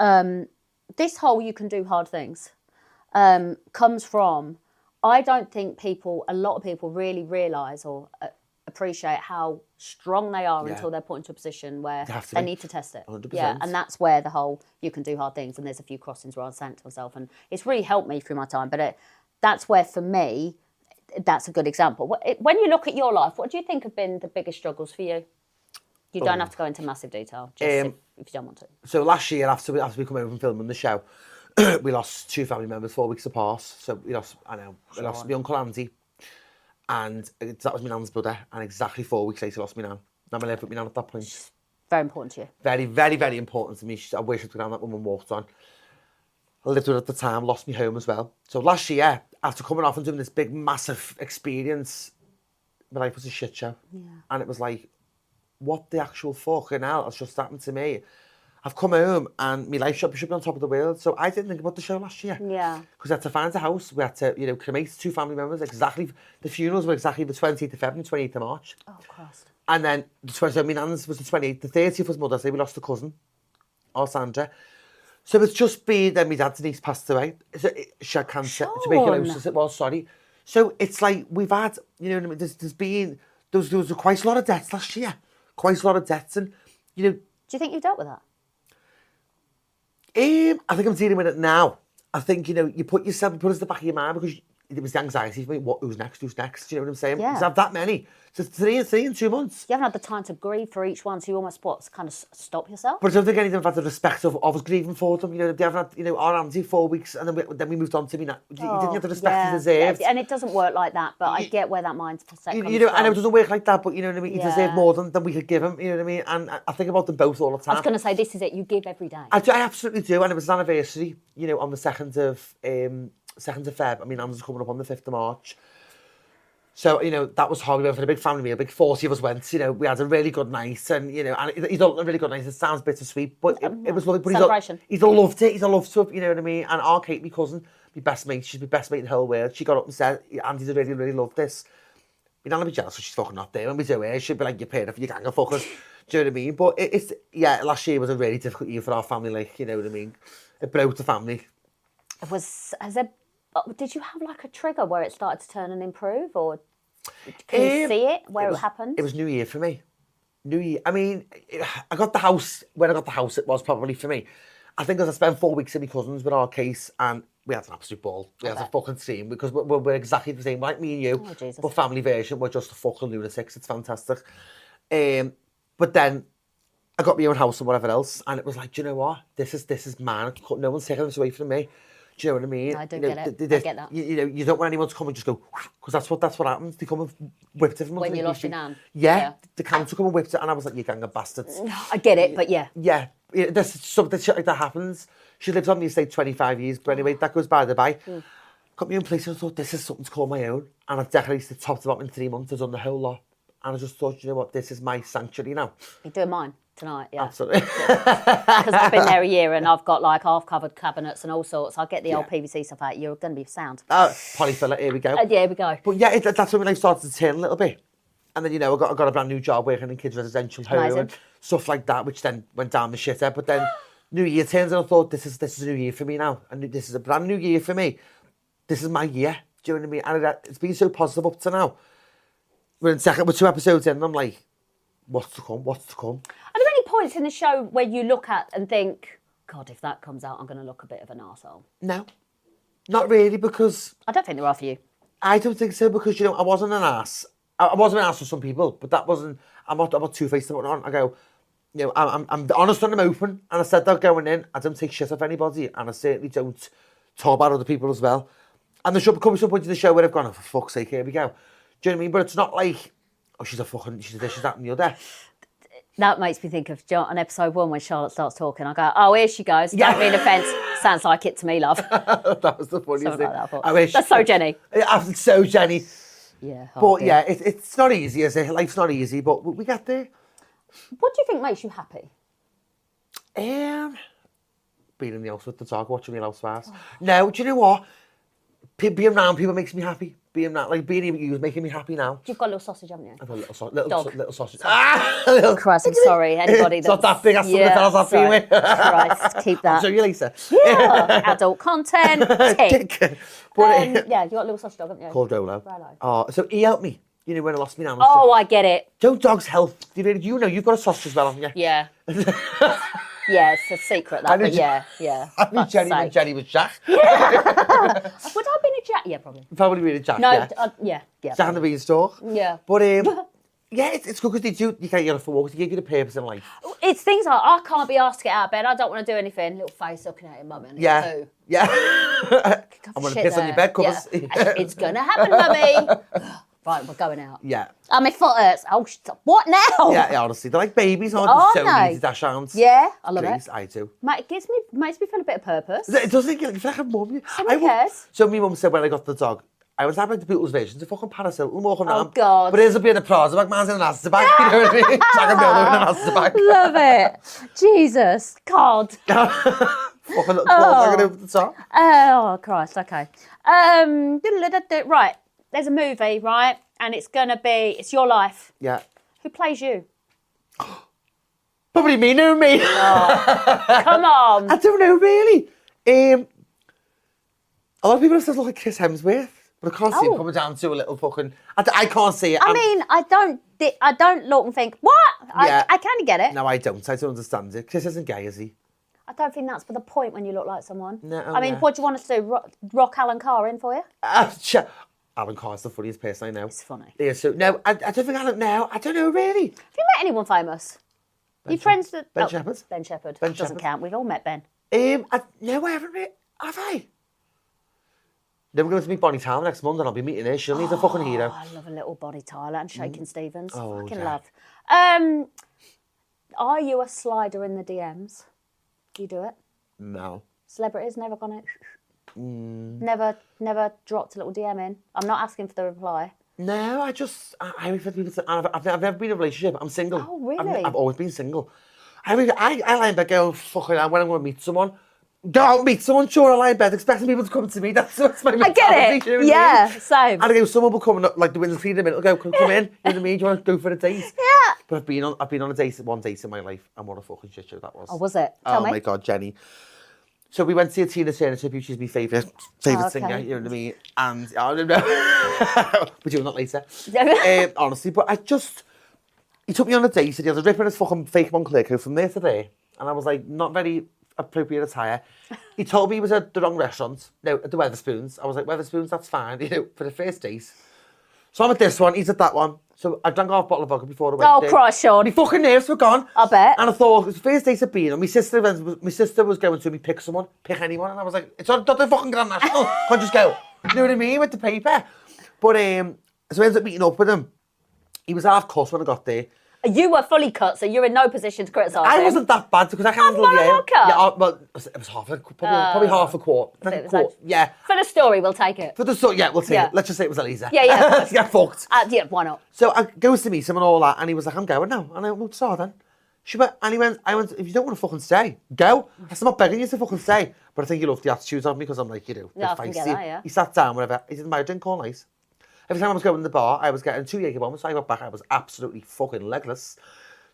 this whole you can do hard things comes from, I don't think a lot of people really realise or appreciate how strong they are until they're put into a position where they need to test it. 100%. Yeah, and that's where the whole you can do hard things. And there's a few crossings where I was saying to myself, and it's really helped me through my time. But that's where, for me, that's a good example. When you look at your life, what do you think have been the biggest struggles for you? You don't have to go into massive detail, just if you don't want to. So last year, after we come home from filming the show, we lost 2 family members 4 weeks apart. So we lost my Uncle Andy. And that was my nan's brother, and exactly 4 weeks later, lost my nan. Now I lived with my nan at that point. Very important to you. Very, very, very important to me. I wish I'd gone down that woman walked on. I lived with her at the time, lost my home as well. So last year, after coming off and doing this big, massive experience, my life was a shit show. Yeah. And it was like, what the actual fucking hell has just happened to me? I've come home and my life should be on top of the world. So I didn't think about the show last year. Yeah. Because I had to find a house. We had to, you know, cremate 2 family members. Exactly. The funerals were exactly the 28th of February, 28th of March. Oh, Christ. And then the 20th, my nan's was the 28th. The 30th was Mother's Day. We lost a cousin, Alessandra. So it's just been, then my dad's niece passed away. So she had cancer, tuberculosis, it was, sorry. So it's like, we've had, you know what I mean, there was quite a lot of deaths last year. Quite a lot of deaths. And, you know... Do you think you've dealt with that? I think I'm dealing with it now. I think, you know, you put us in the back of your mind because it was the anxiety for me. Who's next? Do you know what I'm saying? Yeah. Because I have that many. So three in 2 months. You haven't had the time to grieve for each one, so you almost, kind of stop yourself? But I don't think any of them have had the respect of us grieving for them. You know, they haven't had, you know, our auntie 4 weeks and then we moved on to me. You didn't get the respect you deserved. Yeah, and it doesn't work like that, but I get where that mindset comes from. You know, I know it doesn't work like that, but you know what I mean? He deserved more than we could give him, you know what I mean? And I think about them both all the time. I was going to say, this is it, you give every day. I absolutely do, and it was an anniversary, you know, on the 2nd of Feb. I mean, Anna's coming up on the 5th of March. So, you know, that was hard. We went for a big family meal, big 40 of us went, you know, we had a really good night, and, you know, and he's a really good night. It sounds bittersweet, but it was lovely. But celebration. He's loved it. He's loved to, you know what I mean? And our Kate, my cousin, my best mate, she's my best mate in the whole world. She got up and said, Andy's really, really loved this. You don't be jealous, so she's fucking not there. When we do it, she'd be like, you're paying for your gang of fuckers. Do you know what I mean? But last year was a really difficult year for our family, like, you know what I mean? It broke the family. Did you have like a trigger where it started to turn and improve, or can you see it where it happened? It was New Year for me. New Year. I mean, I got the house. When I got the house, it was probably for me. I think as I spent 4 weeks with my cousins with our case, and we had an absolute ball. We had a fucking team because we're exactly the same, like me and you. Oh, Jesus. But family version, we're just a fucking lunatics. It's fantastic. But then I got my own house and whatever else, and it was like, do you know what? This is mine. No one's taking this away from me. Do you know what I mean? I do get it. I get that. You know, you don't want anyone to come and just go, because that's what happens. They come and whipped it from when you lost your nan. Yeah, the counter come and whipped it, and I was like, you gang of bastards. I get it, but yeah. Yeah, there's something shit like that happens. She lives on the estate 25 years, but anyway, that goes by the by. Got me in place, and I thought, this is something to call my own. And I've decorated the top to bottom in 3 months. I've done the whole lot. And I just thought, you know what, this is my sanctuary now. You're doing mine tonight, yeah. Absolutely. Because I've been there a year and I've got like half-covered cabinets and all sorts. I'll get the old PVC stuff out. You're going to be sound. Polyfiller, here we go. Yeah, here we go. But yeah, that's when my life started to turn a little bit. And then, you know, I got a brand new job working in kids' residential home and stuff like that, which then went down the shitter. But then New Year turns and I thought, this is a new year for me now. And this is a brand new year for me. This is my year. Do you know what I mean? And it's been so positive up to now. We're 2 episodes in and I'm like, what's to come? Are there any points in the show where you look at and think, God, if that comes out, I'm going to look a bit of an arsehole? No, not really, because... I don't think there are for you. I don't think so, because, you know, I wasn't an arse. I wasn't an arse for some people, but that wasn't... I'm not two-faced about it. I go, you know, I'm honest and I'm open, and I said that going in. I don't take shit off anybody, and I certainly don't talk about other people as well. And there should come some point in the show where I've gone, oh, for fuck's sake, here we go. Do you know what I mean? But it's not like, oh, she's this, she's that, and the other. That makes me think of on episode 1 when Charlotte starts talking. I go, oh, here she goes. Don't mean offence. Sounds like it to me, love. That was the funniest thing. Like that, I wish. That's so Jenny. It's so Jenny. Yeah. But yeah, it's not easy, is it? Life's not easy, but we get there. What do you think makes you happy? Being in the house with the dog, watching Real Housewives. No, do you know what? Being around people makes me happy. Being with you is making me happy now. You've got a little sausage, haven't you? I've got a little sausage. Christ, I'm sorry. Anybody that's... It's not that big, that's something else I've been with. Christ, keep that. I'll show you later. Yeah, adult content, tick. Yeah, you got a little sausage dog, haven't you? Called Dolo. Oh, so he helped me. You know, when I lost my nan. Oh, I get it. Don't dogs help? You know, you've got a sausage as well, haven't you? Yeah. Yeah, it's a secret, that, but yeah. I knew Jenny when Jenny was Jack. Would I have been a Jack? Yeah, probably. Probably been a Jack, no, yeah. Yeah. Jack and the Beanstalk. Yeah. But, yeah, it's good because you can't get off for walks, they give you the purpose in life. It's things like, I can't be asked to get out of bed, I don't want to do anything, little face looking at him, mummy. Yeah. Yeah. I'm going to piss on your bed covers. Yeah. It's going to happen, mummy. Right, we're going out. Yeah. Oh, my foot hurts. Oh, what now? Yeah, honestly. They're like babies, aren't Oh, they? So no. easy dash arms. Yeah, I love Please, it. I do. Mate, it makes me feel a bit of purpose. It doesn't get like a mum. Someone cares. So my mum said when I got the dog, I was having the Beatles version to fucking Parasil. Oh, God. But here's a bit of Praza bag, man's in an Asda bag. You know what I mean? So I can build in an Asda bag. Love it. Jesus. God. Fucking little claws hanging over the top. Oh, Christ. Okay. Right. There's a movie, right? And it's your life. Yeah. Who plays you? Probably me, no me. Come on. I don't know, really. A lot of people have said look like Chris Hemsworth, but I can't see him coming down to a little fucking. I can't see it. I mean, I don't look and think, what? Yeah. I kind of get it. No, I don't. I don't understand it. Chris isn't gay, is he? I don't think that's the point when you look like someone. No, I mean, yeah. what do you want us to do? Rock Alan Carr in for you? Alan Carr's the funniest person I know. It's funny. Yeah, so no, I don't think I don't know really. Have you met anyone famous? You friends with Ben Shepherd. Ben Shepherd. Ben Doesn't Shepherd. count. We've all met Ben. No, I haven't really. Have I? Then we're going to meet Bonnie Tyler next month and I'll be meeting her. She's a fucking hero. I love a little Bonnie Tyler and Shakin' Stevens. Oh, Fucking yeah. love. Are you a slider in the DMs? Do you do it? No. Celebrities never gone it. Never dropped a little DM in. I'm not asking for the reply. No, I wait for people to. I've never been in a relationship. I'm single. Oh, really? I've always been single. I lie in bed going, fucking hell, when I'm going to meet someone. Go out and meet someone, sure, I lie in bed expecting people to come to me. That's my mentality. I get it. You know what I Yeah, mean? same. And I go, someone will come and like the windows clean in a minute. They'll go, come in. You know what I mean? Do you want to go for a date? Yeah. But I've been on one date in my life, and what a fucking shit show that was. Oh, was it? Tell me. Oh my God, Jenny. So we went to see a Tina Turner tribute. She's my favourite singer. You know what I mean? And I don't know. We're doing that later. Honestly, but he took me on a date. He said he had a rip in his fucking fake Moncler coat from there to there, and I was like, not very appropriate attire. He told me he was at the wrong restaurant. No, at the Wetherspoons. I was like, Wetherspoons, that's fine. You know, for the first date. So I'm at this one. He's at that one. So I drank half a bottle of vodka before I went there. Oh, Christ, Sean. My fucking nerves were gone. I bet. And I thought, it was the first date I'd been, and my sister was going to me pick anyone, and I was like, it's not the fucking Grand National. Can't just go. You know what I mean? With the paper. But so I ended up meeting up with him. He was half cussed when I got there. You were fully cut, so you're in no position to criticise I him. wasn't that bad because I handled Half the a vodka? Yeah, well, it was probably half a quart. So it was Quart. like- Yeah. For the story, we'll take it. We'll take Yeah. it. Let's just say it was Elisa. Yeah. Let's get fucked. Yeah, why not? So I goes to meet him and all that, and he was like, I'm going now. And I went, so then. I went, if you don't want to fucking stay, go. I said, I'm not begging you to fucking stay. But I think he loved the attitude of me because I'm like, Yeah, I can get that, yeah. He sat down, whatever. He didn't buy a drink all night. Every time I was going to the bar, I was getting 2 Jaeger bombs. So I got back, I was absolutely fucking legless.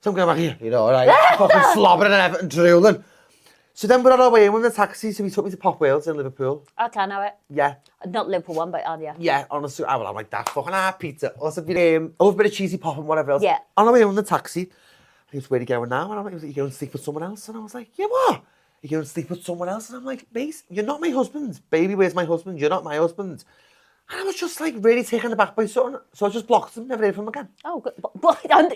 So I'm going back here, you know, right? Fucking slobbering and everything, drooling. So then we're on our way in with the taxi, so he took me to Pop Wales in Liverpool. Okay, I know it. Yeah. Not Liverpool one, but yeah. Yeah, honestly, I'm like that fucking pizza. Also, I love a bit of cheesy pop and whatever else. Yeah. On our way in with the taxi, he was, where are you going now? And I'm like, you going to sleep with someone else? And I was like, yeah, what? You going to sleep with someone else? And I'm like, mate, you're not my husband. Baby, where's my husband? You're not my husband. And I was just like really taken aback by something. So I just blocked him, never heard from him again. Oh, good.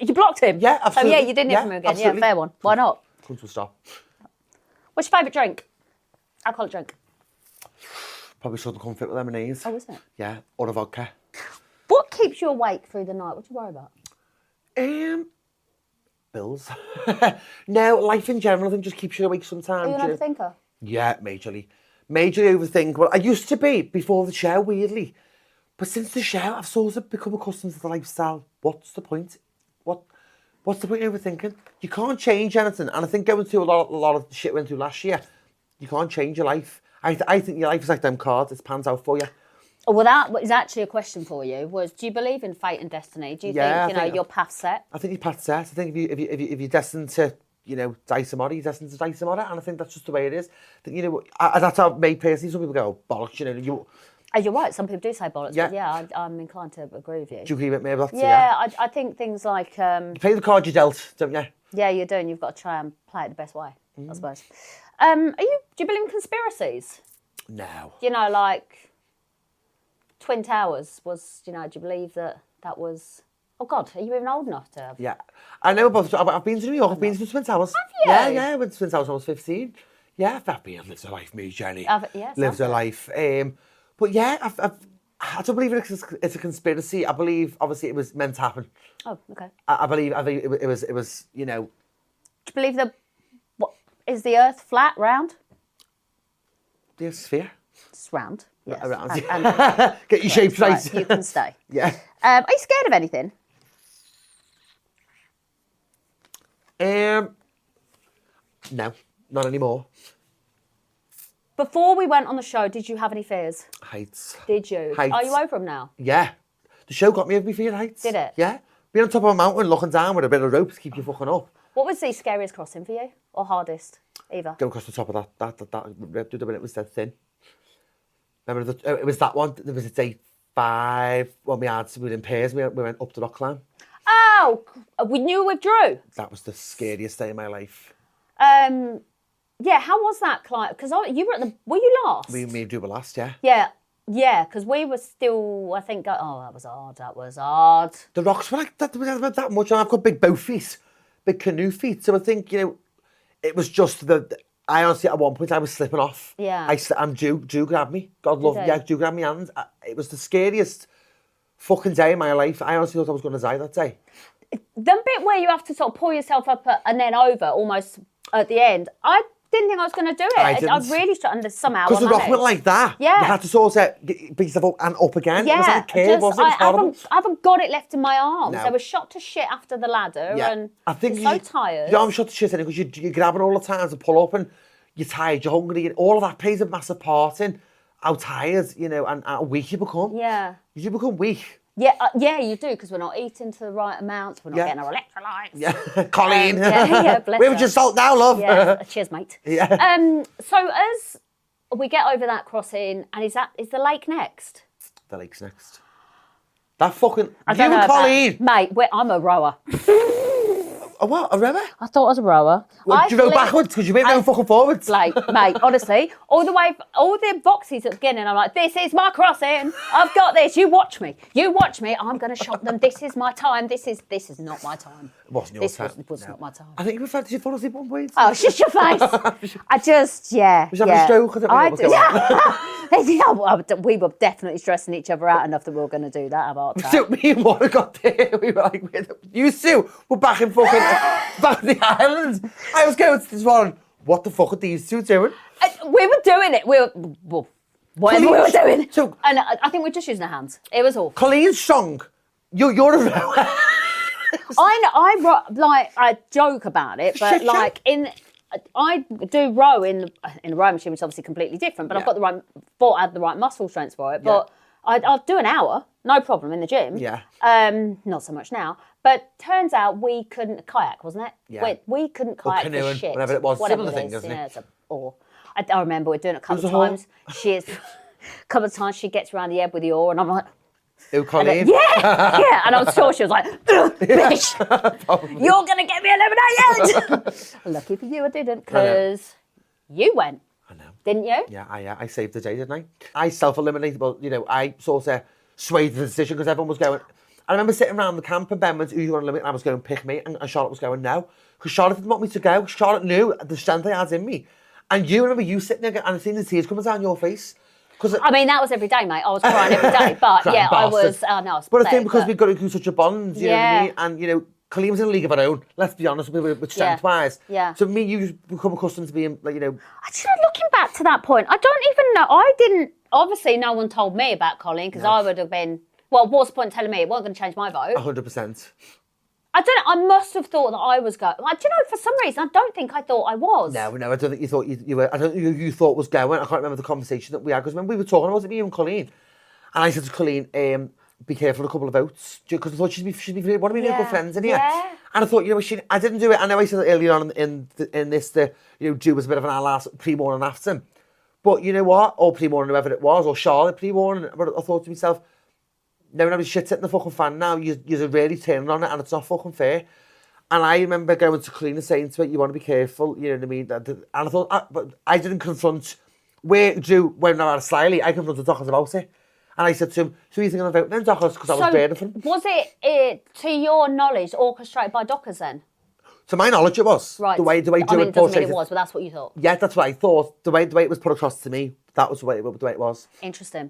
You blocked him? Yeah, absolutely. So yeah, you didn't hear from him again. Absolutely. Yeah, fair one. Why not? Come to a stop. What's your favourite drink? Alcoholic drink. Probably Southern Comfort with lemonade. Oh, is it? Yeah, or a vodka. What keeps you awake through the night? What do you worry about? Bills. No, life in general, I think just keeps you awake sometimes. Are you an overthinker? Yeah, majorly. Majorly overthink. Well, I used to be before the show, weirdly. But since the show, I've sort of become accustomed to the lifestyle. What's the point? What's the point of overthinking? You can't change anything. And I think going through a lot of the shit we went through last year, you can't change your life. I think your life is like them cards. It pans out for you. Oh, well, that is actually a question for you. Do you believe in fate and destiny? Do you think your path's set? I think your path's set. I think if you're destined to, die tomorrow, you're destined to die tomorrow. And I think that's just the way it is. I think, that's how me personally, some people go, bollocks, You're right. Some people do say bollocks, Yeah. but yeah, I'm inclined to agree with you. Do you agree with me about that? Yeah, I think things like... You play the card you dealt, don't you? Yeah, you do, and you've got to try and play it the best way, I suppose. Do you believe in conspiracies? No. Like Twin Towers was, do you believe that was... Oh, God, are you even old enough to have... Yeah. I know about... I've been to New York, I've been to the Twin Towers. Have you? Yeah, I went to Twin Towers when I was 15. Yeah, I've been, lived a life, me, Jenny. Yeah, Lived a life. But yeah, I don't believe it's a conspiracy. I believe, obviously, it was meant to happen. Oh, okay. I believe it was, you know... Do you believe is the Earth flat, round? The sphere? It's round. Yes. Around. And Get your shapes right. You can stay. Yeah. Are you scared of anything? No, not anymore. Before we went on the show, did you have any fears? Heights. Did you? Heights. Are you over them now? Yeah. The show got me over my fear heights. Did it? Yeah. Being on top of a mountain, looking down with a bit of rope to keep you fucking up. What was the scariest crossing for you? Or hardest? Either? Go across the top of that dude, when it was dead thin. Remember, it was that one. There was a day 5 when we were in pairs. We went up the rock climb. Oh, we knew with Drew. That was the scariest day of my life. Yeah, how was that climb? Because you were were you last? Me and Drew were last, yeah. Yeah, because we were still, I think, that was hard. The rocks were like that much, and I've got big bow feet, big canoe feet. So I think, you know, it was just I honestly, at one point, I was slipping off. Yeah. Drew grabbed me. God love me. Yeah, Drew grabbed me hand. It was the scariest fucking day of my life. I honestly thought I was going to die that day. The bit where you have to sort of pull yourself up and then over almost at the end, I didn't think I was going to do it. I really struggled somehow. Because the rock went like that. Yeah. You had to sort of pick yourself up and up again. Yeah. It was like a curve, wasn't it? I haven't got it left in my arms. No. I was shot to shit after the ladder and I think so tired. Your arm's shot to shit in it because you're grabbing all the time to pull up and you're tired, you're hungry, and all of that plays a massive part in how tired, you know, and how weak you become. Yeah. You become weak. Yeah, you do, because we're not eating to the right amounts. We're not getting our electrolytes. Yeah, Colleen. Bless Where would you salt now, love? Yeah, cheers, mate. Yeah. So as we get over that crossing, and is the lake next? The lake's next. That fucking... I don't you know and Colleen. Mate, I'm a rower. A what? A rower? I thought I was a rower. Well, do you go backwards? Because you went going fucking forwards. Like, mate, honestly, all the boxes at the beginning, I'm like, this is my crossing. I've got this. You watch me. I'm going to shop them. This is my time. This is not my time. It wasn't your time. This was not my time. I think you did you fall asleep one point? Oh, shut your face. I just, yeah. Was you having a stroke? I don't know what was going on. We were definitely stressing each other out enough that we were going to do that about that. So me and Warren got there. We were like, you two were back in fucking back in the island. I was going to this one. What the fuck are these two doing? We were doing it. Whatever we were doing. So, and I think we're just using our hands. It was awful. Colleen's strong. You're a rower. I joke about it, but like I do row in the rowing machine, which is obviously completely different. But I've got I had the right muscle strength for it. But I'll do an hour, no problem, in the gym. Yeah. Not so much now. But turns out we couldn't kayak, wasn't it? Yeah. We couldn't kayak for canoeing, shit. whatever it was. Similar it thing, is. isn't it? It's I remember we're doing it a couple of times. A couple of times she gets around the ebb with the oar, and I'm like. Who, Colleen? Yeah, and I'm sure she was like, bitch, you're going to get me eliminated. Lucky for you I didn't, because you went. I know. Didn't you? Yeah, I saved the day, didn't I? I self-eliminated, but, you know, I sort of swayed the decision because everyone was going... I remember sitting around the camp and Ben went, who you want to limit? And I was going, pick me, and Charlotte was going, no. Because Charlotte didn't want me to go. Charlotte knew the strength I had in me. And you remember you sitting there and seeing the tears coming down your face. I mean, that was every day, mate. I was crying every day. But yeah, I was... no, but I think because we've got to do such a bond, you know what I mean? Yeah. And, you know, Colleen was in a league of her own, let's be honest, with strength-wise. Yeah. So me, you become accustomed to being, like, you know... Actually, looking back to that point, I don't even know. I didn't... Obviously, no one told me about Colleen, because I would have been... Well, what's the point telling me? It wasn't going to change my vote. 100%. I don't know. I must have thought that I was going... Like, do you know, for some reason, I don't think I thought I was. No, I don't think you thought you were... I don't think you thought was going. I can't remember the conversation that we had, because when we were talking, was it me and Colleen? And I said to Colleen, be careful of a couple of votes, because I thought she'd be one of my good friends in here. Yeah. And I thought, you know, I didn't do it. I know I said it earlier on in this, you know, Drew was a bit of an ass pre-warning after him. But you know what? Or pre-warning, whoever it was, or Charlotte pre-warning. But I thought to myself, no, nobody's shit sitting the fucking fan now. You're really turning on it, and it's not fucking fair. And I remember going to Colleen and saying to her, you want to be careful, you know what I mean? And I thought, but I didn't confront where Drew went out slyly. I confronted Dockers about it. And I said to him, so you think I'm going to vote then, Dockers? Because I was burning for him. Was it, to your knowledge, orchestrated by Dockers then? To my knowledge, it was. Right. The way Drew it doesn't mean it was, but that's what you thought. Yeah, that's what I thought. The way it was put across to me, that was the way it was. Interesting.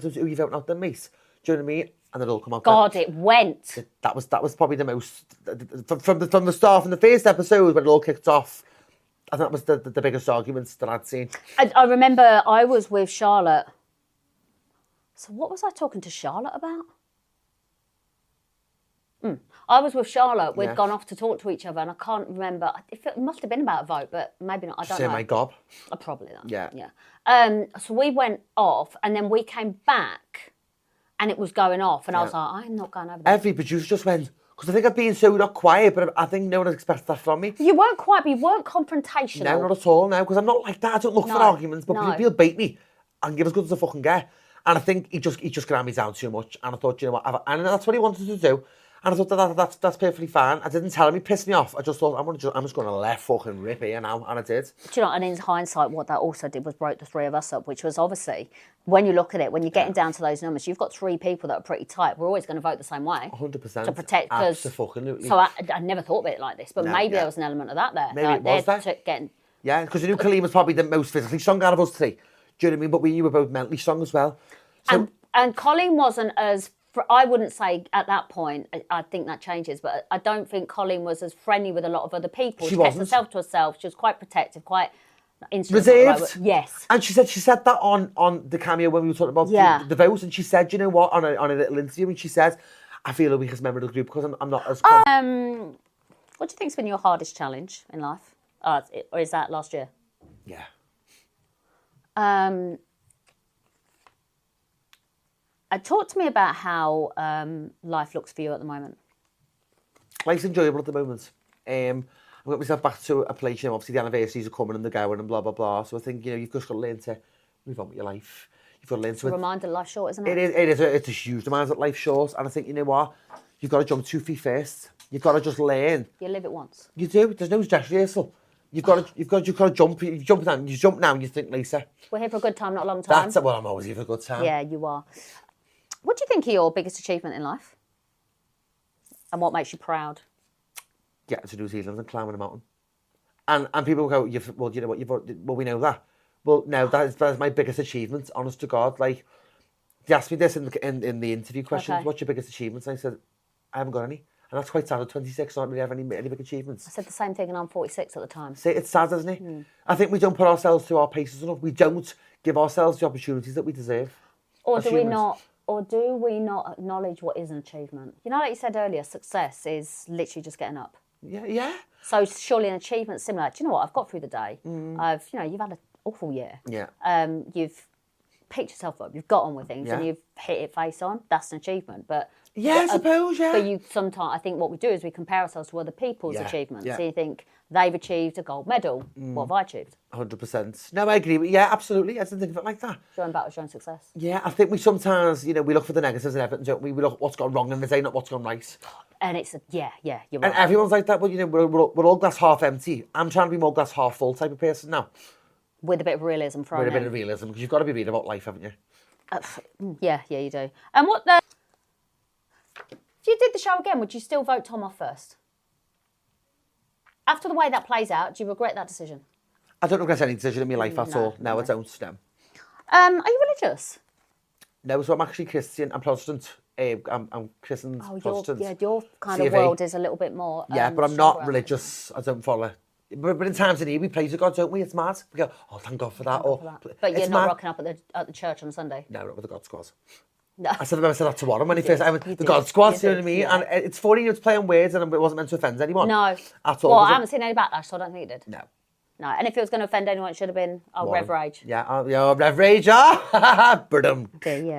don't know who you're voting out then, mate. Do you know what I mean? And it'll come out. God, it went. That was probably the most, from the start, from the first episode when it all kicked off, I think that was the biggest arguments that I'd seen. I remember I was with Charlotte. So what was I talking to Charlotte about? I was with Charlotte. We'd gone off to talk to each other, and I can't remember. It must have been about a vote, but maybe not. I don't know. Say my gob. Probably not. Yeah. So we went off, and then we came back, and it was going off, and I was like, I'm not going over there. Every producer just went, because I think I've been so not quiet, but I think no one expects that from me. You weren't quiet, but you weren't confrontational. No, not at all, no, because I'm not like that. I don't look for arguments, but people bait me and give as good as I fucking get. And I think he just grabbed me down too much, and I thought, you know what, and that's what he wanted to do. And I thought that's perfectly fine. I didn't tell him, he pissed me off. I just thought, I'm just going to let fucking rip here now, and I did. Do you know, and in hindsight, what that also did was broke the three of us up, which was obviously, when you look at it, when you're getting down to those numbers, you've got three people that are pretty tight. We're always going to vote the same way. 100%. To protect, because... Absolutely. So I never thought of it like this, but maybe there was an element of that there. Maybe it was there. Yeah, because I knew Colleen was probably the most physically strong out of us three. Do you know what I mean? But we were both mentally strong as well. So, and Colleen wasn't as... I wouldn't say at that point, I think that changes, but I don't think Colleen was as friendly with a lot of other people. She kept herself to herself. She was quite protective, quite reserved. Yes. And she said that on the cameo when we were talking about the votes, and she said, you know what, on a little interview, and she said, I feel the weakest member of the group because I'm not as... What do you think's been your hardest challenge in life? Or is that last year? Yeah. Talk to me about how life looks for you at the moment. Life's enjoyable at the moment. I've got myself back to a place, you know, obviously the anniversaries are coming and they're going and blah, blah, blah. So I think, you know, you've just got to learn to move on with your life. You've got to learn to... It's a reminder that life's short, isn't it? It's a huge reminder that life's short. And I think, you know what? You've got to jump 2 feet first. You've got to just learn. You live it once. You do. There's no dress rehearsal. You've got to jump. You jump now and you think later. We're here for a good time, not a long time. Well, I'm always here for a good time. Yeah, you are. What do you think are your biggest achievement in life? And what makes you proud? Getting to New Zealand and climbing a mountain. And people go, well, you know what, we know that. Well, no, that is my biggest achievement, honest to God. Like, they asked me this in the interview questions, what's your biggest achievements? And I said, I haven't got any. And that's quite sad. At 26, I don't really have any big achievements. I said the same thing and I'm 46 at the time. See, it's sad, isn't it? I think we don't put ourselves through our paces enough. We don't give ourselves the opportunities that we deserve. Or do we not acknowledge what is an achievement? You know, like you said earlier, success is literally just getting up. Yeah. So surely an achievement similar. Do you know what? I've got through the day. You've had an awful year. Yeah. You've picked yourself up. You've got on with things and you've hit it face on. That's an achievement. But I suppose. But you sometimes, I think what we do is we compare ourselves to other people's achievements. So you think they've achieved a gold medal. What have I achieved? 100%. No, I agree. Yeah, absolutely. I didn't think of it like that. Showing battles, showing success. Yeah, I think we sometimes, we look for the negatives and everything, don't we? We look at what's gone wrong in the day, not what's gone right. And it's you're right. And everyone's like that. Well, we're all glass half empty. I'm trying to be more glass half full type of person now. With a bit of realism thrown in. With a bit of realism, because you've got to be reading about life, haven't you? Yeah, you do. And if you did the show again, would you still vote Tom off first? After the way that plays out, do you regret that decision? I don't regret any decision in my life at all. No, I don't. No. Are you religious? No, so I'm actually Christian. I'm Protestant. I'm Christian, Protestant. Your kind of world is a little bit more... but I'm not religious. I don't follow. But in times of need, we pray to God, don't we? It's mad. We go, oh, thank God for that. But you're not rocking up at the church on a Sunday? No, not with the God Squad. No. I said that to Warren when he first... The God Squad, you know what I mean? Yeah. And it's funny, it's playing words and it wasn't meant to offend anyone. No. At all. Well, I haven't seen any backlash, so I don't think it did. No. No, and if it was going to offend anyone, it should have been Rev Rage. Yeah, Rev Rage, yeah,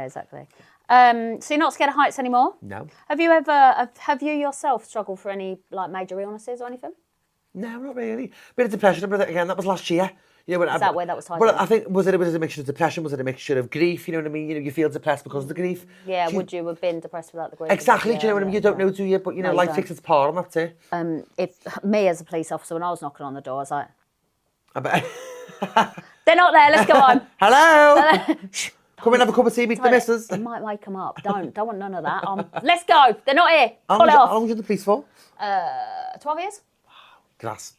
exactly. So you're not scared of heights anymore? No. Have you yourself struggled for any major illnesses or anything? No, not really. Bit of depression, but again, that was last year. Is that where that was tied But I think, was it a mixture of depression? Was it a mixture of grief? You know what I mean? You feel depressed because of the grief. Yeah, would you have been depressed without the grief? Exactly, do you know what I mean? You don't know, do you? But, life takes its part and that's it. If me as a police officer, when I was knocking on the door, I was like... I bet... They're not there, let's go on. Hello! Come and have a cup of tea, meet the missus. They might wake them up. Don't want none of that. Let's go. They're not here. Pull it off. How long was you in the police for? 12 years. Grass.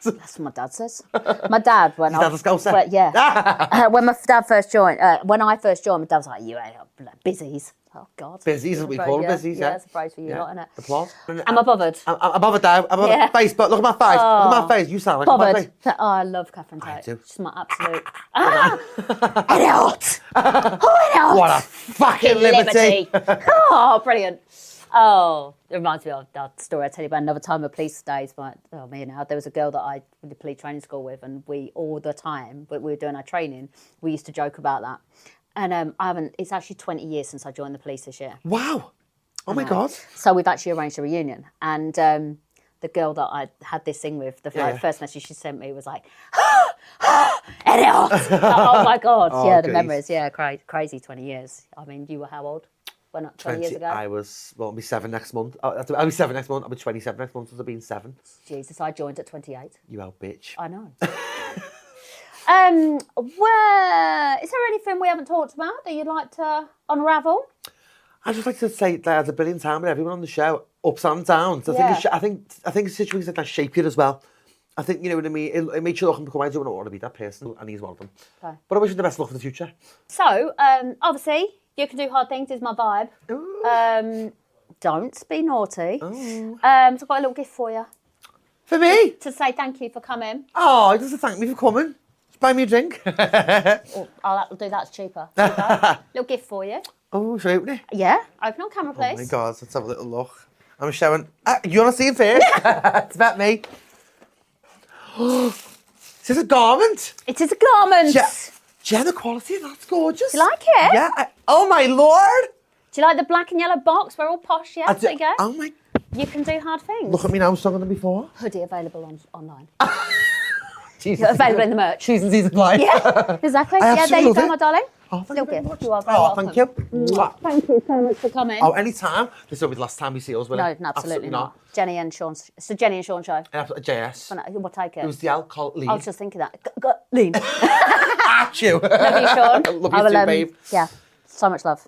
That's what my dad says. My dad, when Your dad's a Scouser? When my dad first joined, when I first joined, my dad was like, "You ain't busies." Oh God. Busies, as we call them, busies, yeah. Yeah, it's a phrase for you, lot, isn't it? Applause. Am I bothered? I'm bothered now. I'm bothered. Yeah. Face, but look at my face. Look at my face. You sound like Bothered. a Oh, I love Catherine Tate. do. She's my absolute. Idiot! Oh, What a fucking liberty. Oh, brilliant. Oh, it reminds me of that story I tell you about another time of police days. There was a girl that I went to police training school with, and we all the time, when we were doing our training, we used to joke about that. And it's actually 20 years since I joined the police this year. Wow. Oh my God. So we've actually arranged a reunion. And the girl that I had this thing with, the first message she sent me was like, idiot! Oh my God. The geez. memories. Yeah, crazy 20 years. I mean, you were how old? When 20 years ago? I'll be 7 next month. I'll be 7 next month. I'll be 27 next month, so I've been 7. Jesus, I joined at 28. You old bitch. I know. Is there anything we haven't talked about that you'd like to unravel? I'd just like to say that I had a brilliant time with everyone on the show, ups and downs. I think situations like that shape you as well. I think, you know what I mean, it makes you look and become, I don't want to be that person, and he's one of them. Okay. But I wish you the best luck for the future. So, obviously, you can do hard things is my vibe. Don't be naughty. So I've got a little gift for you. For me? To say thank you for coming. Oh, just to thank me for coming. Just buy me a drink. I'll do that, it's cheaper. Little gift for you. Oh, should I open it? Yeah, open on camera, please. Oh my God, let's have a little look. I'm showing. You want to see it first? It's about me. Is this a garment? It is a garment. Gender quality, that's gorgeous. Do you like it? Yeah. Oh my Lord. Do you like the black and yellow box? We're all posh, yeah? There you go. Oh my. You can do hard things. Look at me now, I'm stronger than before. Hoodie available online. Available in the merch. T's and C's apply. Yeah, exactly. I There you go, it. my darling. Oh, thank you very much. You are very welcome. Thank you. Thank you so much for coming. Oh, anytime. This will be the last time we see us, will it? No, absolutely not. Jenny and Sean. It's a Jenny and Sean show. JS. We'll take it. It was the alcohol lean. I was just thinking that. Lean. At you. Love you, Sean. Love you too, babe. Yeah, so much love.